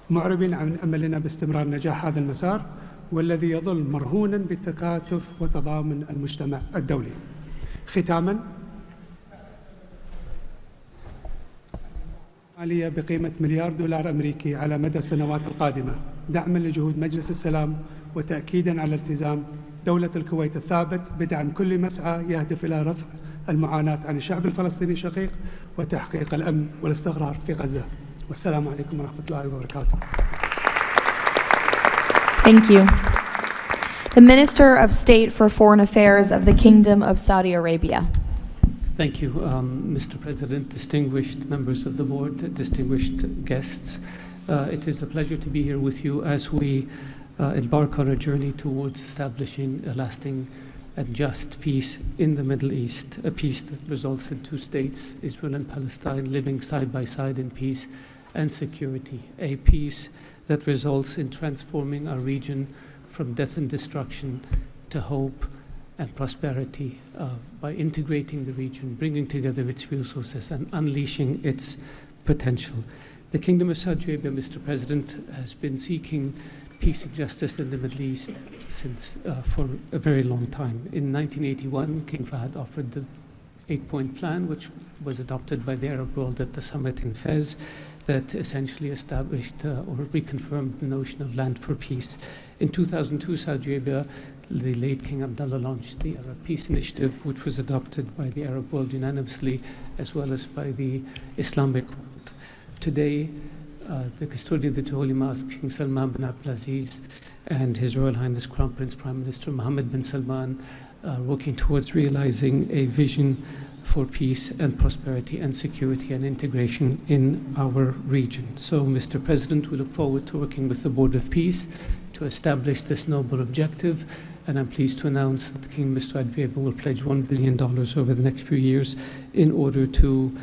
معربين عن أملنا باستمرار نجاح هذا المسار والذي يظل مرهونا بالتكاتف وتضامن المجتمع الدولي. ختاما، مالية بقيمة $1 مليار أمريكي على مدى السنوات القادمة دعما لجهود مجلس السلام وتأكيدا على التزام دولة الكويت الثابت بدعم كل مسعى يهدف إلى رفع المعاناة عن الشعب الفلسطيني الشقيق وتحقيق الأمن والاستقرار في غزة. والسلام عليكم ورحمة الله وبركاته. Thank you. The Minister of State for Foreign Affairs of the Kingdom of Saudi Arabia. Thank you, Mr. President, distinguished members of the board, distinguished guests. It is a pleasure to be here with you as we embark on a journey towards establishing a lasting and just peace in the Middle East, a peace that results in two states, Israel and Palestine, living side by side in peace and security, a peace that results in transforming our region from death and destruction to hope and prosperity by integrating the region, bringing together its resources and unleashing its potential. The Kingdom of Saudi Arabia, Mr. President, has been seeking peace and justice in the Middle East since for a very long time. In 1981, King Fahd offered the 8-point plan, which was adopted by the Arab world at the summit in Fez, that essentially established or reconfirmed the notion of land for peace. In 2002, Saudi Arabia, the late King Abdullah, launched the Arab Peace Initiative, which was adopted by the Arab world unanimously, as well as by the Islamic world. Today, the custodian of the two holy mosques, King Salman bin Abdulaziz, and His Royal Highness Crown Prince Prime Minister Mohammed bin Salman are working towards realizing a vision for peace and prosperity and security and integration in our region. So, Mr. President, we look forward to working with the Board of Peace to establish this noble objective, and I'm pleased to announce that the Kingdom of Saudi Arabia will pledge $1 billion over the next few years in order to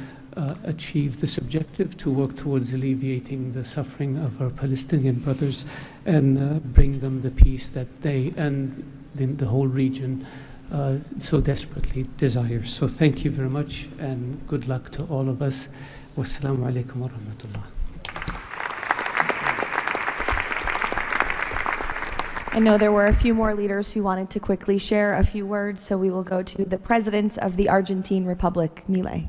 achieve this objective, to work towards alleviating the suffering of our Palestinian brothers and bring them the peace that they and the whole region so desperately desires. So thank you very much and good luck to all of us. Wassalamu alaikum wa rahmatullah. I know there were a few more leaders who wanted to quickly share a few words, so we will go to the President of the Argentine Republic, Milei.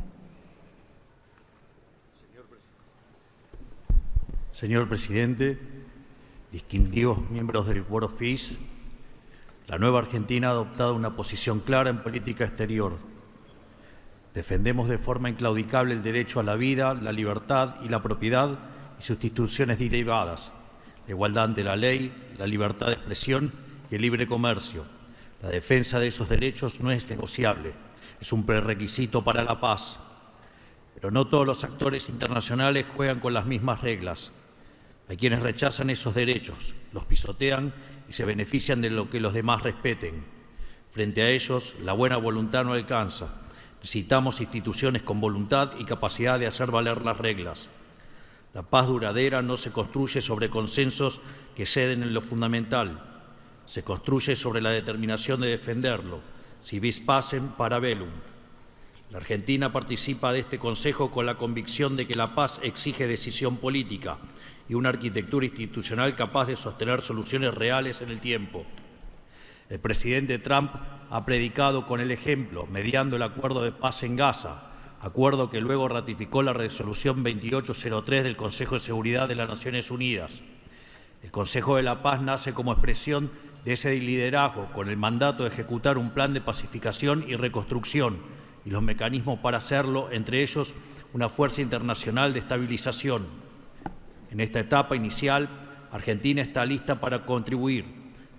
Señor Presidente, distinguidos miembros del Board of Peace, la nueva Argentina ha adoptado una posición clara en política exterior. Defendemos de forma inclaudicable el derecho a la vida, la libertad y la propiedad y sus instituciones derivadas, la igualdad ante la ley, la libertad de expresión y el libre comercio. La defensa de esos derechos no es negociable, es un prerequisito para la paz. Pero no todos los actores internacionales juegan con las mismas reglas. Hay quienes rechazan esos derechos, los pisotean y se benefician de lo que los demás respeten. Frente a ellos, la buena voluntad no alcanza. Necesitamos instituciones con voluntad y capacidad de hacer valer las reglas. La paz duradera no se construye sobre consensos que ceden en lo fundamental. Se construye sobre la determinación de defenderlo. Si vis pacem, para bellum. La Argentina participa de este Consejo con la convicción de que la paz exige decisión política y una arquitectura institucional capaz de sostener soluciones reales en el tiempo. El presidente Trump ha predicado con el ejemplo, mediando el acuerdo de paz en Gaza, acuerdo que luego ratificó la resolución 2803 del Consejo de Seguridad de las Naciones Unidas. El Consejo de la Paz nace como expresión de ese liderazgo, con el mandato de ejecutar un plan de pacificación y reconstrucción y los mecanismos para hacerlo, entre ellos una fuerza internacional de estabilización. En esta etapa inicial, Argentina está lista para contribuir.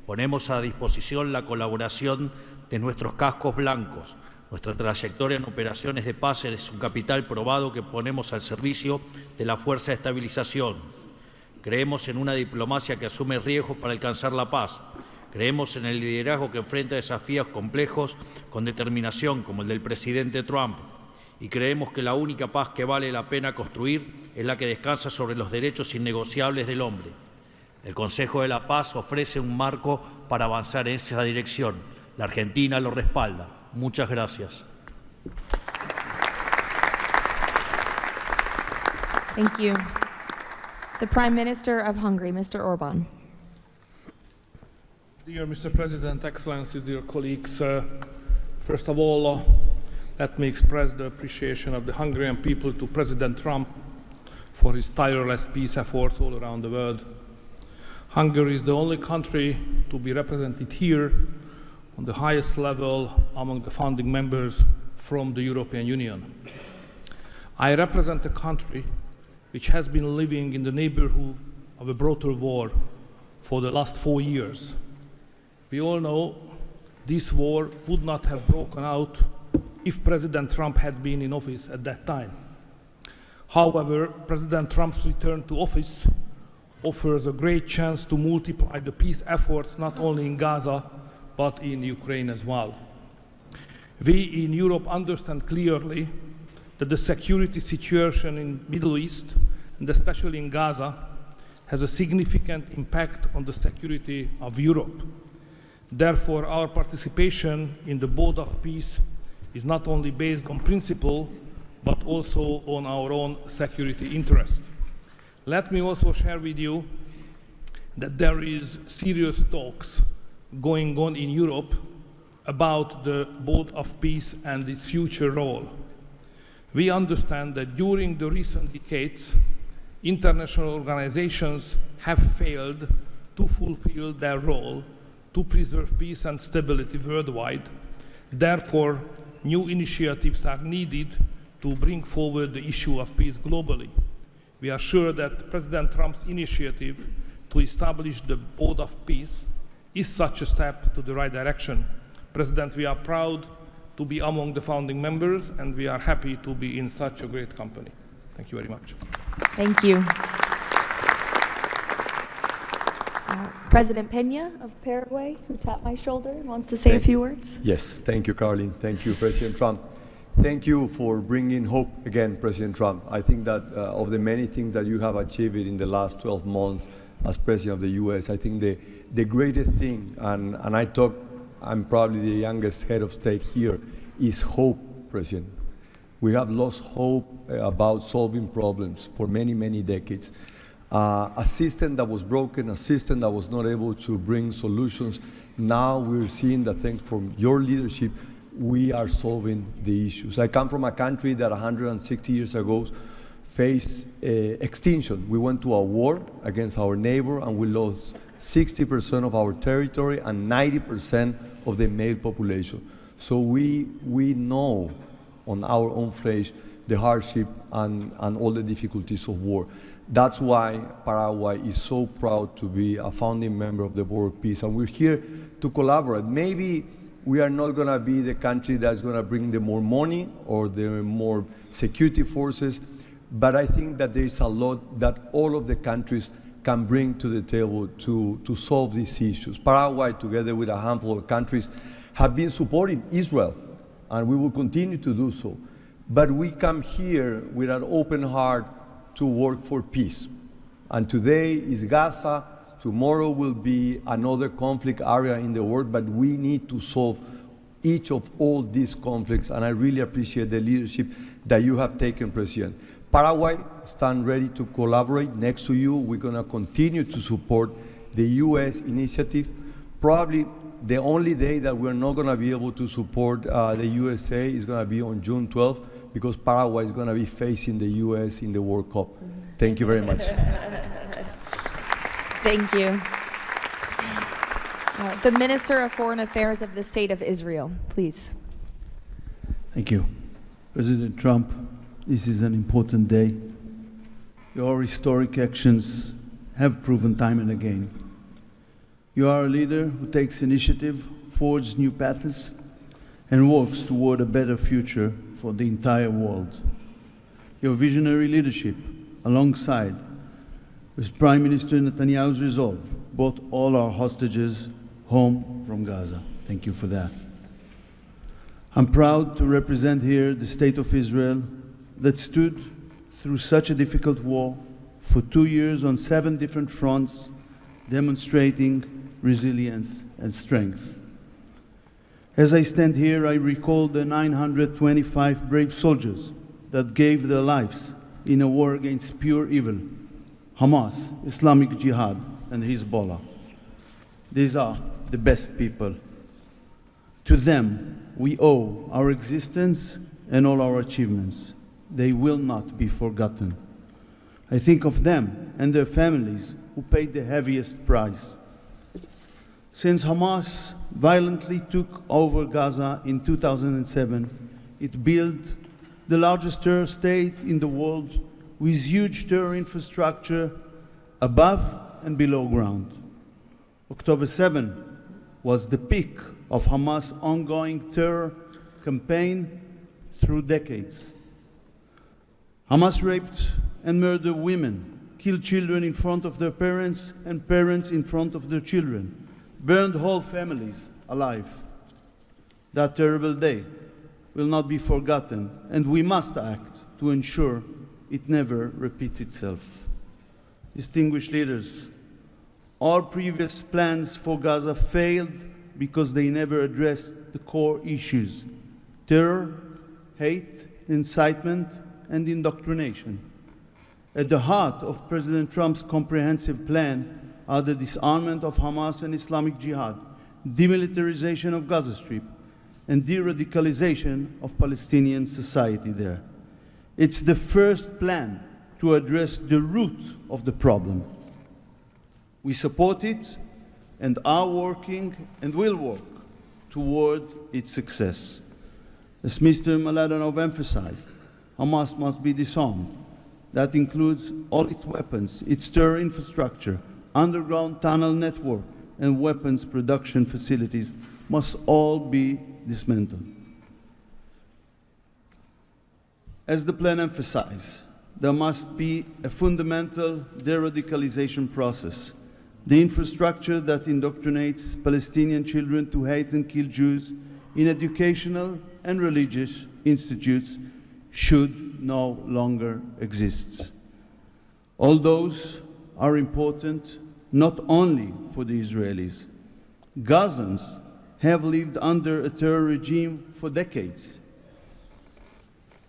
Ponemos a disposición la colaboración de nuestros cascos blancos. Nuestra trayectoria en operaciones de paz es un capital probado que ponemos al servicio de la fuerza de estabilización. Creemos en una diplomacia que asume riesgos para alcanzar la paz. Creemos en el liderazgo que enfrenta desafíos complejos con determinación, como el del presidente Trump. Y creemos que la única paz que vale la pena construir es la que descansa sobre los derechos innegociables del hombre. El Consejo de la Paz ofrece un marco para avanzar en esa dirección. La Argentina lo respalda. Muchas gracias. Thank you. The Prime Minister of Hungary, Mr. Orbán. Dear Mr. President, Excellencies, dear colleagues, first of all, let me express the appreciation of the Hungarian people to President Trump for his tireless peace efforts all around the world. Hungary is the only country to be represented here on the highest level among the founding members from the European Union. I represent a country which has been living in the neighborhood of a brutal war for the last 4 years. We all know this war would not have broken out if President Trump had been in office at that time. However, President Trump's return to office offers a great chance to multiply the peace efforts not only in Gaza, but in Ukraine as well. We in Europe understand clearly that the security situation in the Middle East, and especially in Gaza, has a significant impact on the security of Europe. Therefore, our participation in the Board of Peace is not only based on principle, but also on our own security interest. Let me also share with you that there is serious talks going on in Europe about the Board of Peace and its future role. We understand that during the recent decades, international organizations have failed to fulfill their role to preserve peace and stability worldwide. Therefore, new initiatives are needed to bring forward the issue of peace globally. We are sure that President Trump's initiative to establish the Board of Peace is such a step to the right direction. President, we are proud to be among the founding members, and we are happy to be in such a great company. Thank you very much. Thank you. President Peña of Paraguay, who tapped my shoulder, wants to say a few words. Yes, thank you, Caroline. Thank you, President Trump. Thank you for bringing hope again, President Trump. I think that of the many things that you have achieved in the last 12 months as President of the U.S., I think the greatest thing, and I'm probably the youngest head of state here, is hope, President. We have lost hope about solving problems for many, many decades. A system that was broken, a system that was not able to bring solutions. Now we're seeing that thanks from your leadership, we are solving the issues. I come from a country that 160 years ago faced extinction. We went to a war against our neighbor and we lost 60% of our territory and 90% of the male population. So we know on our own flesh the hardship and all the difficulties of war. That's why Paraguay is so proud to be a founding member of the Board of Peace, and we're here to collaborate. Maybe we are not going to be the country that's going to bring the more money or the more security forces, but I think that there is a lot that all of the countries can bring to the table to solve these issues. Paraguay, together with a handful of countries, have been supporting Israel, and we will continue to do so. But we come here with an open heart to work for peace. And today is Gaza, tomorrow will be another conflict area in the world, but we need to solve each of all these conflicts, and I really appreciate the leadership that you have taken, President. Paraguay stands ready to collaborate next to you. We're going to continue to support the U.S. initiative. Probably the only day that we're not going to be able to support the USA is going to be on June 12th, because Paraguay is going to be facing the U.S. in the World Cup. Thank you very much. Thank you. The Minister of Foreign Affairs of the State of Israel, please. Thank you. President Trump, this is an important day. Your historic actions have proven time and again. You are a leader who takes initiative, forges new paths, and works toward a better future for the entire world. Your visionary leadership, alongside with Prime Minister Netanyahu's resolve, brought all our hostages home from Gaza. Thank you for that. I'm proud to represent here the State of Israel that stood through such a difficult war for 2 years on 7 different fronts, demonstrating resilience and strength. As I stand here, I recall the 925 brave soldiers that gave their lives in a war against pure evil, Hamas, Islamic Jihad, and Hezbollah. These are the best people. To them, we owe our existence and all our achievements. They will not be forgotten. I think of them and their families who paid the heaviest price. Since Hamas violently took over Gaza in 2007, it built the largest terror state in the world with huge terror infrastructure above and below ground. October 7 was the peak of Hamas' ongoing terror campaign through decades. Hamas raped and murdered women, killed children in front of their parents and parents in front of their children, burned whole families alive. That terrible day will not be forgotten, and we must act to ensure it never repeats itself. Distinguished leaders, all previous plans for Gaza failed because they never addressed the core issues: terror, hate, incitement, and indoctrination. At the heart of President Trump's comprehensive plan are the disarmament of Hamas and Islamic Jihad, demilitarization of Gaza Strip, and de-radicalization of Palestinian society there. It's the first plan to address the root of the problem. We support it and are working and will work toward its success. As Mr. Mladenov emphasized, Hamas must be disarmed. That includes all its weapons, its terror infrastructure, underground tunnel network, and weapons production facilities must all be dismantled. As the plan emphasized, there must be a fundamental de-radicalization process. The infrastructure that indoctrinates Palestinian children to hate and kill Jews in educational and religious institutes should no longer exist. All those are important not only for the Israelis. Gazans have lived under a terror regime for decades.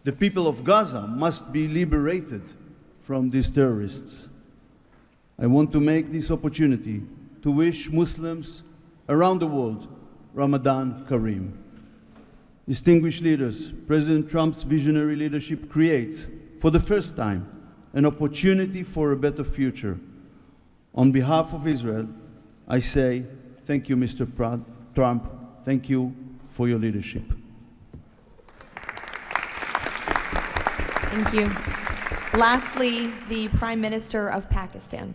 The people of Gaza must be liberated from these terrorists. I want to make this opportunity to wish Muslims around the world Ramadan Kareem. Distinguished leaders, President Trump's visionary leadership creates, for the first time, an opportunity for a better future. On behalf of Israel, I say thank you, Mr. Trump. Thank you for your leadership. Thank you. Lastly, the Prime Minister of Pakistan.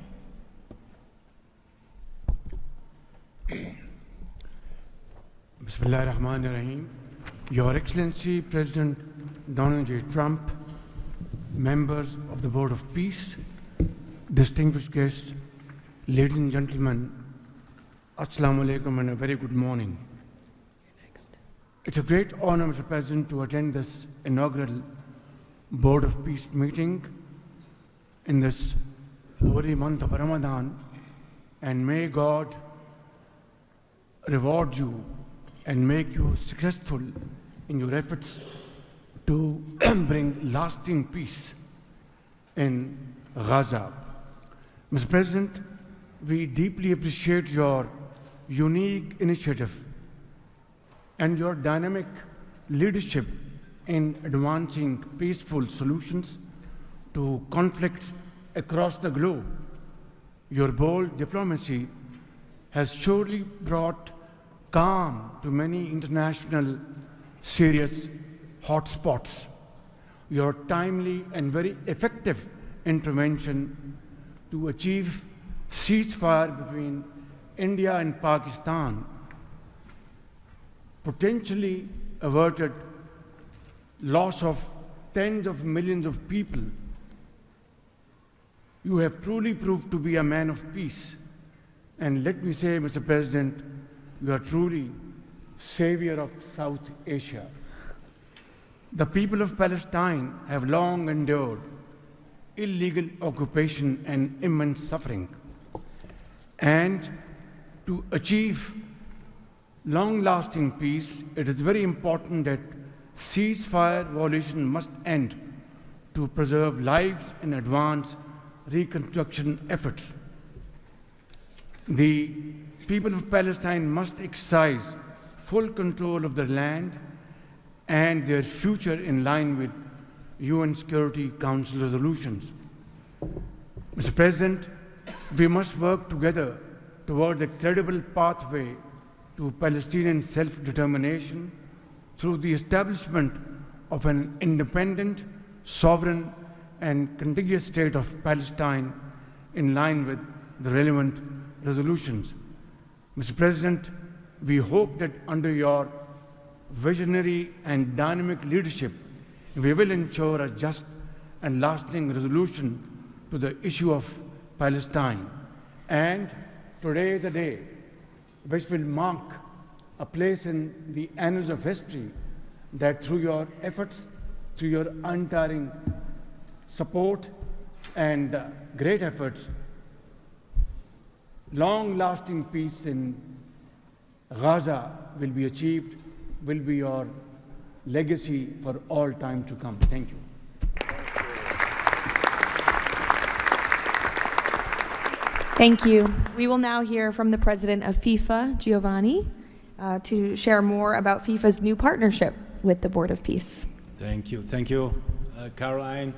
Bismillah ar-Rahman ar-Rahim. Your Excellency, President Donald J. Trump, members of the Board of Peace, distinguished guests, Ladies and gentlemen, Assalamu alaikum and a very good morning. It's a great honor, Mr. President, to attend this inaugural Board of Peace meeting in this holy month of Ramadan, and may God reward you and make you successful in your efforts to bring lasting peace in Gaza. Mr. President, we deeply appreciate your unique initiative and your dynamic leadership in advancing peaceful solutions to conflicts across the globe. Your bold diplomacy has surely brought calm to many international serious hotspots. Your timely and very effective intervention to achieve ceasefire between India and Pakistan potentially averted loss of tens of millions of people. You have truly proved to be a man of peace. And let me say, Mr. President, you are truly savior of South Asia. The people of Palestine have long endured illegal occupation and immense suffering. And to achieve long-lasting peace, it is very important that ceasefire violation must end to preserve lives and advance reconstruction efforts. The people of Palestine must exercise full control of their land and their future in line with UN Security Council resolutions. Mr. President, we must work together towards a credible pathway to Palestinian self-determination through the establishment of an independent, sovereign, and contiguous state of Palestine in line with the relevant resolutions. Mr. President, we hope that under your visionary and dynamic leadership, we will ensure a just and lasting resolution to the issue of Palestine. And today is a day which will mark a place in the annals of history that through your efforts, through your untiring support and great efforts, long-lasting peace in Gaza will be achieved, will be your legacy for all time to come. Thank you. Thank you. We will now hear from the president of FIFA, Giovanni, to share more about FIFA's new partnership with the Board of Peace. Thank you. Thank you, Caroline.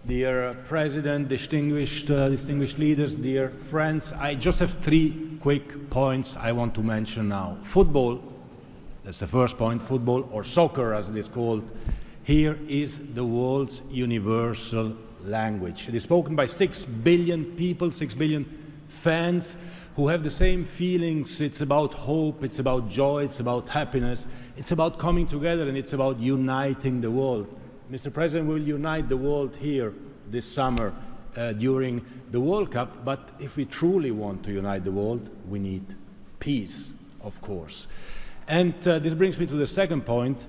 Dear President, distinguished leaders, dear friends, I just have 3 quick points I want to mention now. Football, that's the first point, football, or soccer as it is called, here is the world's universal language. It is spoken by 6 billion people, 6 billion fans who have the same feelings. It's about hope, it's about joy, it's about happiness, it's about coming together, and it's about uniting the world. Mr. President, we will unite the world here this summer during the World Cup, but if we truly want to unite the world, we need peace, of course. And this brings me to the second point,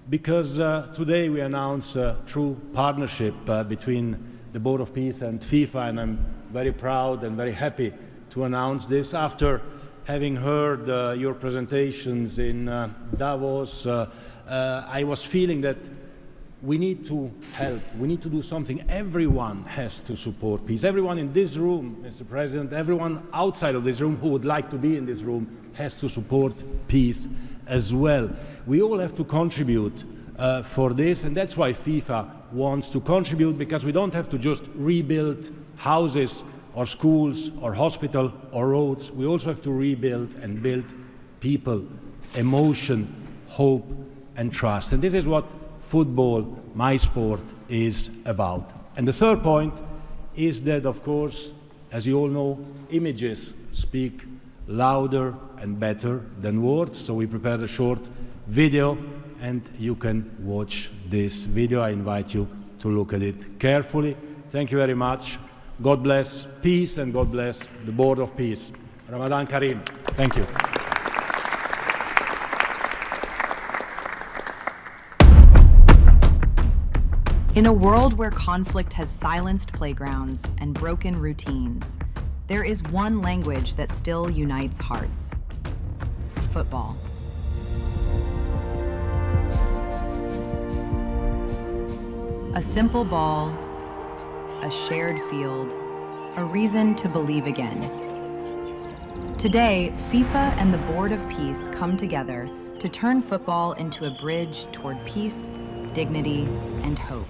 because today we announce a true partnership between the Board of Peace and FIFA, and I'm very proud and very happy to announce this. After having heard your presentations in Davos, I was feeling that we need to help, we need to do something. Everyone has to support peace. Everyone in this room, Mr. President, everyone outside of this room who would like to be in this room has to support peace as well. We all have to contribute for this, and that's why FIFA wants to contribute, because we don't have to just rebuild houses or schools or hospital or roads. We also have to rebuild and build people, emotion, hope and trust. And this is what football, my sport, is about. And the third point is that, of course, as you all know, images speak louder and better than words. So we prepared a short video, and you can watch this video. I invite you to look at it carefully. Thank you very much. God bless peace and God bless the Board of Peace. Ramadan Kareem. Thank you. In a world where conflict has silenced playgrounds and broken routines, there is one language that still unites hearts: football. A simple ball, a shared field, a reason to believe again. Today, FIFA and the Board of Peace come together to turn football into a bridge toward peace, dignity, and hope.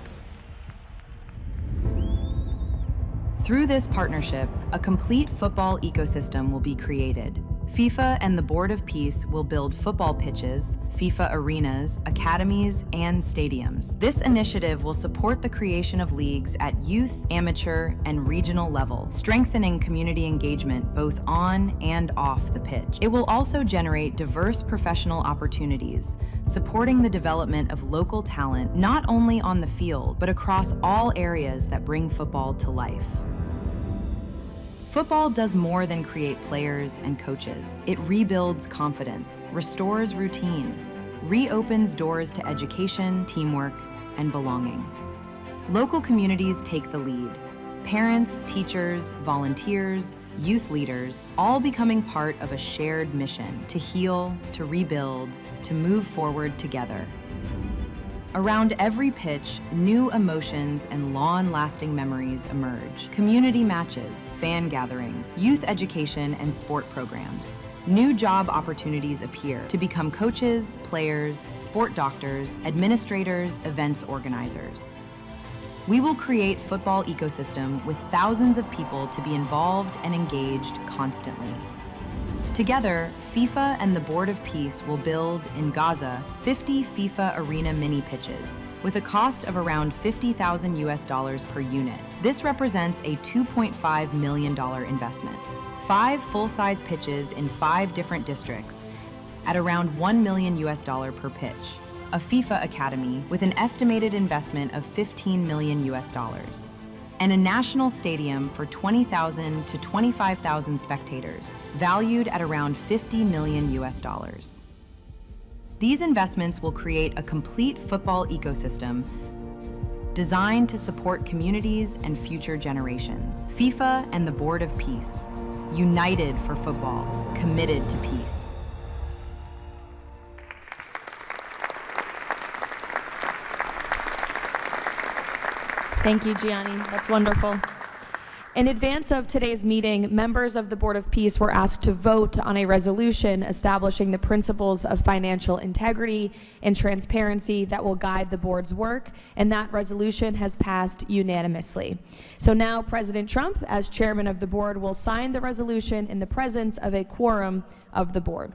Through this partnership, a complete football ecosystem will be created. FIFA and the Board of Peace will build football pitches, FIFA arenas, academies, and stadiums. This initiative will support the creation of leagues at youth, amateur, and regional level, strengthening community engagement both on and off the pitch. It will also generate diverse professional opportunities, supporting the development of local talent not only on the field, but across all areas that bring football to life. Football does more than create players and coaches. It rebuilds confidence, restores routine, reopens doors to education, teamwork, and belonging. Local communities take the lead. Parents, teachers, volunteers, youth leaders, all becoming part of a shared mission to heal, to rebuild, to move forward together. Around every pitch, new emotions and long-lasting memories emerge. Community matches, fan gatherings, youth education, and sport programs. New job opportunities appear to become coaches, players, sport doctors, administrators, events organizers. We will create football ecosystem with thousands of people to be involved and engaged constantly. Together, FIFA and the Board of Peace will build, in Gaza, 50 FIFA arena mini pitches, with a cost of around $50,000 per unit. This represents a $2.5 million investment. 5 full-size pitches in 5 different districts at around $1 million per pitch. A FIFA academy with an estimated investment of $15 million. And a national stadium for 20,000 to 25,000 spectators, valued at around $50 million. These investments will create a complete football ecosystem designed to support communities and future generations. FIFA and the Board of Peace, united for football, committed to peace. Thank you, Gianni. That's wonderful. In advance of today's meeting, members of the Board of Peace were asked to vote on a resolution establishing the principles of financial integrity and transparency that will guide the board's work, and that resolution has passed unanimously. So now President Trump, as chairman of the board, will sign the resolution in the presence of a quorum of the board.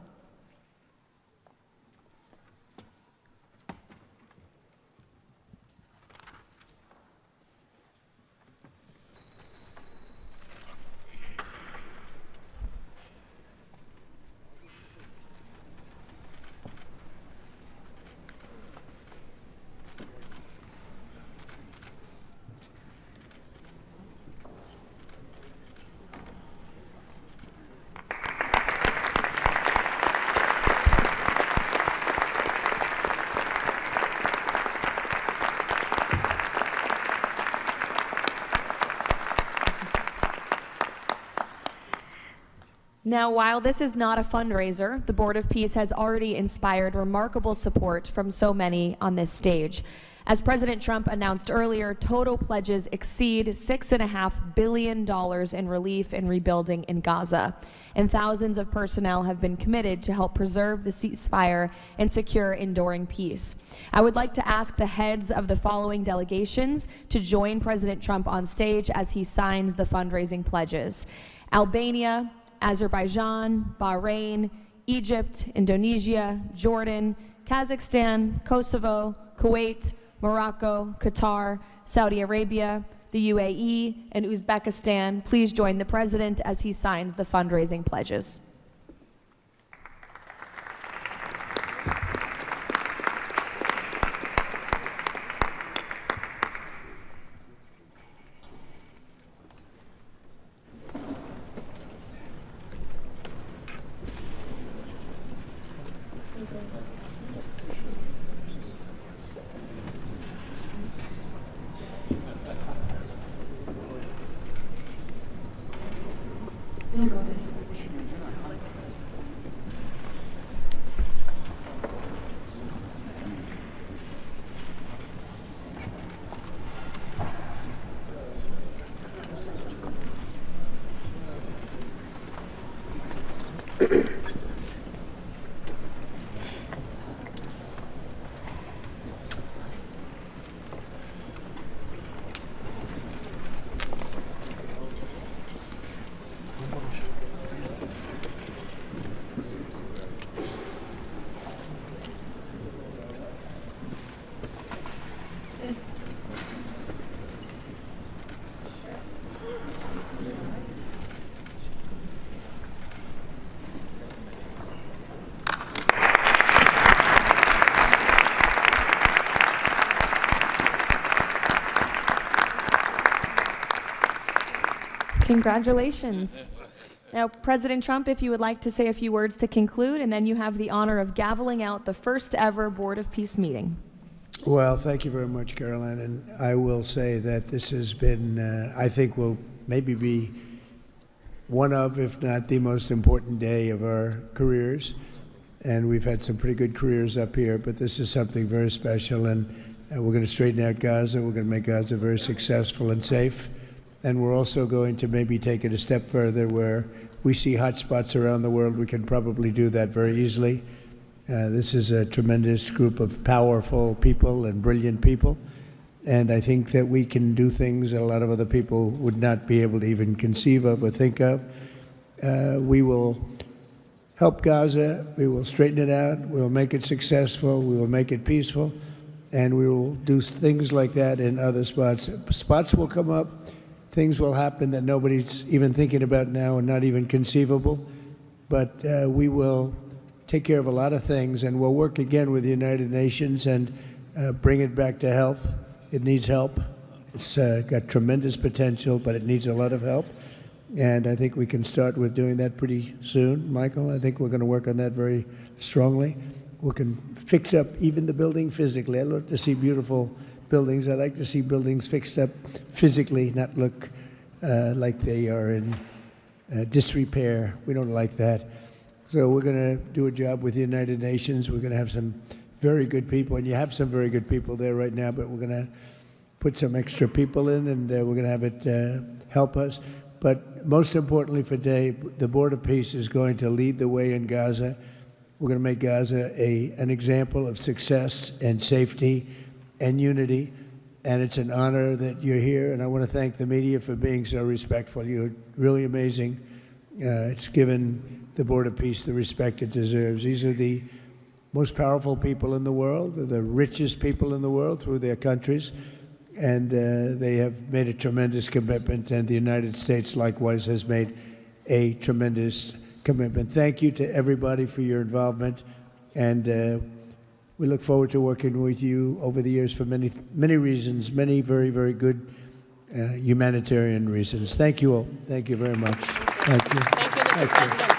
Now, while this is not a fundraiser, the Board of Peace has already inspired remarkable support from so many on this stage. As President Trump announced earlier, total pledges exceed $6.5 billion in relief and rebuilding in Gaza, and thousands of personnel have been committed to help preserve the ceasefire and secure enduring peace. I would like to ask the heads of the following delegations to join President Trump on stage as he signs the fundraising pledges: Albania, Azerbaijan, Bahrain, Egypt, Indonesia, Jordan, Kazakhstan, Kosovo, Kuwait, Morocco, Qatar, Saudi Arabia, the UAE, and Uzbekistan. Please join the President as he signs the fundraising pledges. Congratulations. Now, President Trump, if you would like to say a few words to conclude, and then you have the honor of gaveling out the first ever Board of Peace meeting. Well, thank you very much, Caroline. And I will say that this has been, I think, will maybe be one of, if not the most important day of our careers. And we've had some pretty good careers up here, but this is something very special. And we're going to straighten out Gaza. We're going to make Gaza very successful and safe. And we're also going to maybe take it a step further where we see hot spots around the world. We can probably do that very easily. This is a tremendous group of powerful people and brilliant people. And I think that we can do things that a lot of other people would not be able to even conceive of or think of. We will help Gaza. We will straighten it out. We will make it successful. We will make it peaceful. And we will do things like that in other spots. Spots will come up. Things will happen that nobody's even thinking about now and not even conceivable. But we will take care of a lot of things, and we'll work again with the United Nations and bring it back to health. It needs help. It's got tremendous potential, but it needs a lot of help. And I think we can start with doing that pretty soon, Michael. I think we're going to work on that very strongly. We can fix up even the building physically. I love to see beautiful buildings. I like to see buildings fixed up physically, not look like they are in disrepair. We don't like that. So we're going to do a job with the United Nations. We're going to have some very good people, and you have some very good people there right now, but we're going to put some extra people in, and we're going to have it help us. But most importantly for today, the Board of Peace is going to lead the way in Gaza. We're going to make Gaza an example of success and safety and unity, and it's an honor that you're here, and I want to thank the media for being so respectful. You're really amazing. It's given the Board of Peace the respect it deserves. These are the most powerful people in the world, they're the richest people in the world through their countries, and they have made a tremendous commitment, and the United States likewise has made a tremendous commitment. Thank you to everybody for your involvement, and we look forward to working with you over the years for many, many reasons, many very, very good humanitarian reasons. Thank you all. Thank you very much. Thank you. Thank you, Mr. President.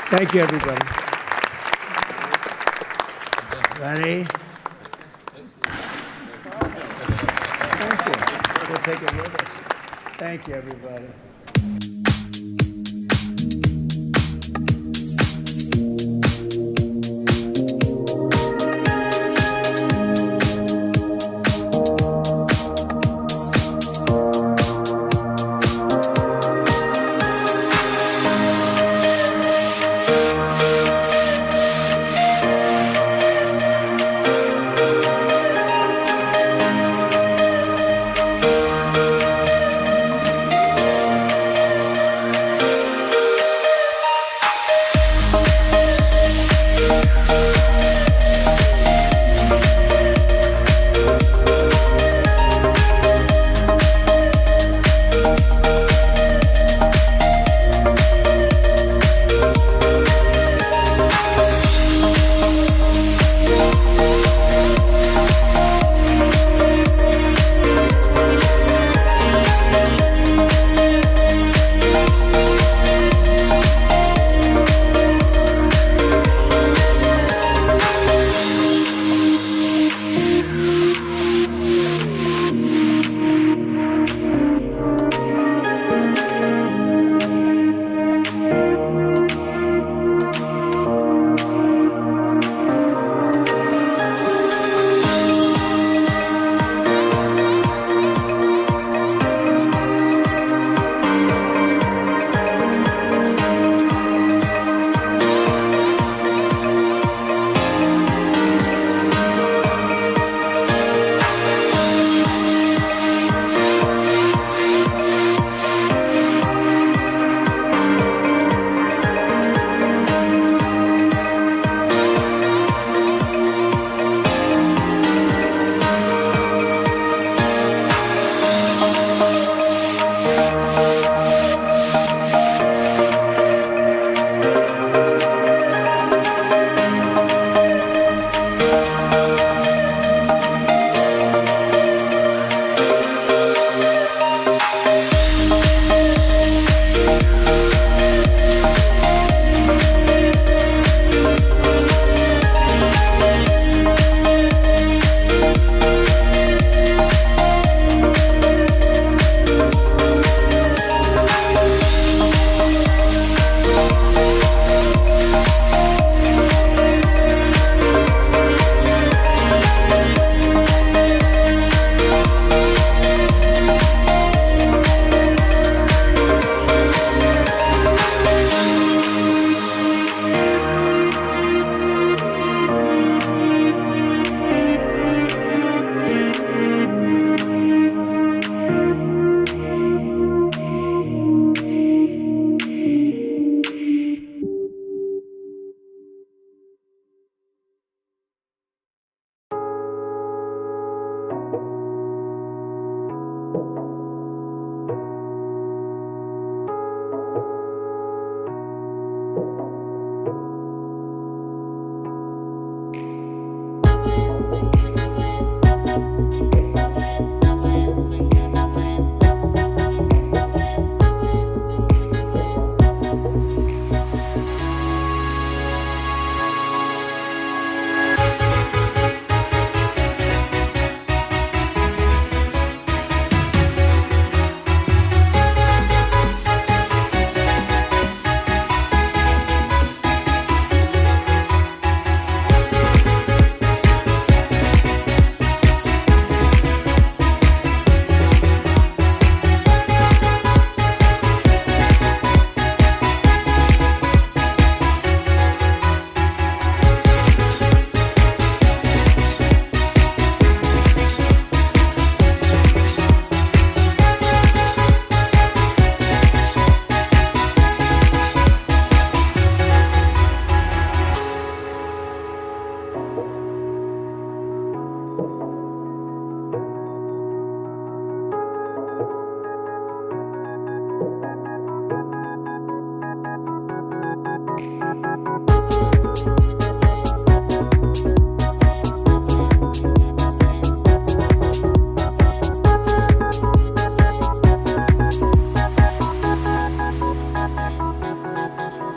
Thank you, everybody. Ready? Thank you. We'll take it with us. Thank you, everybody.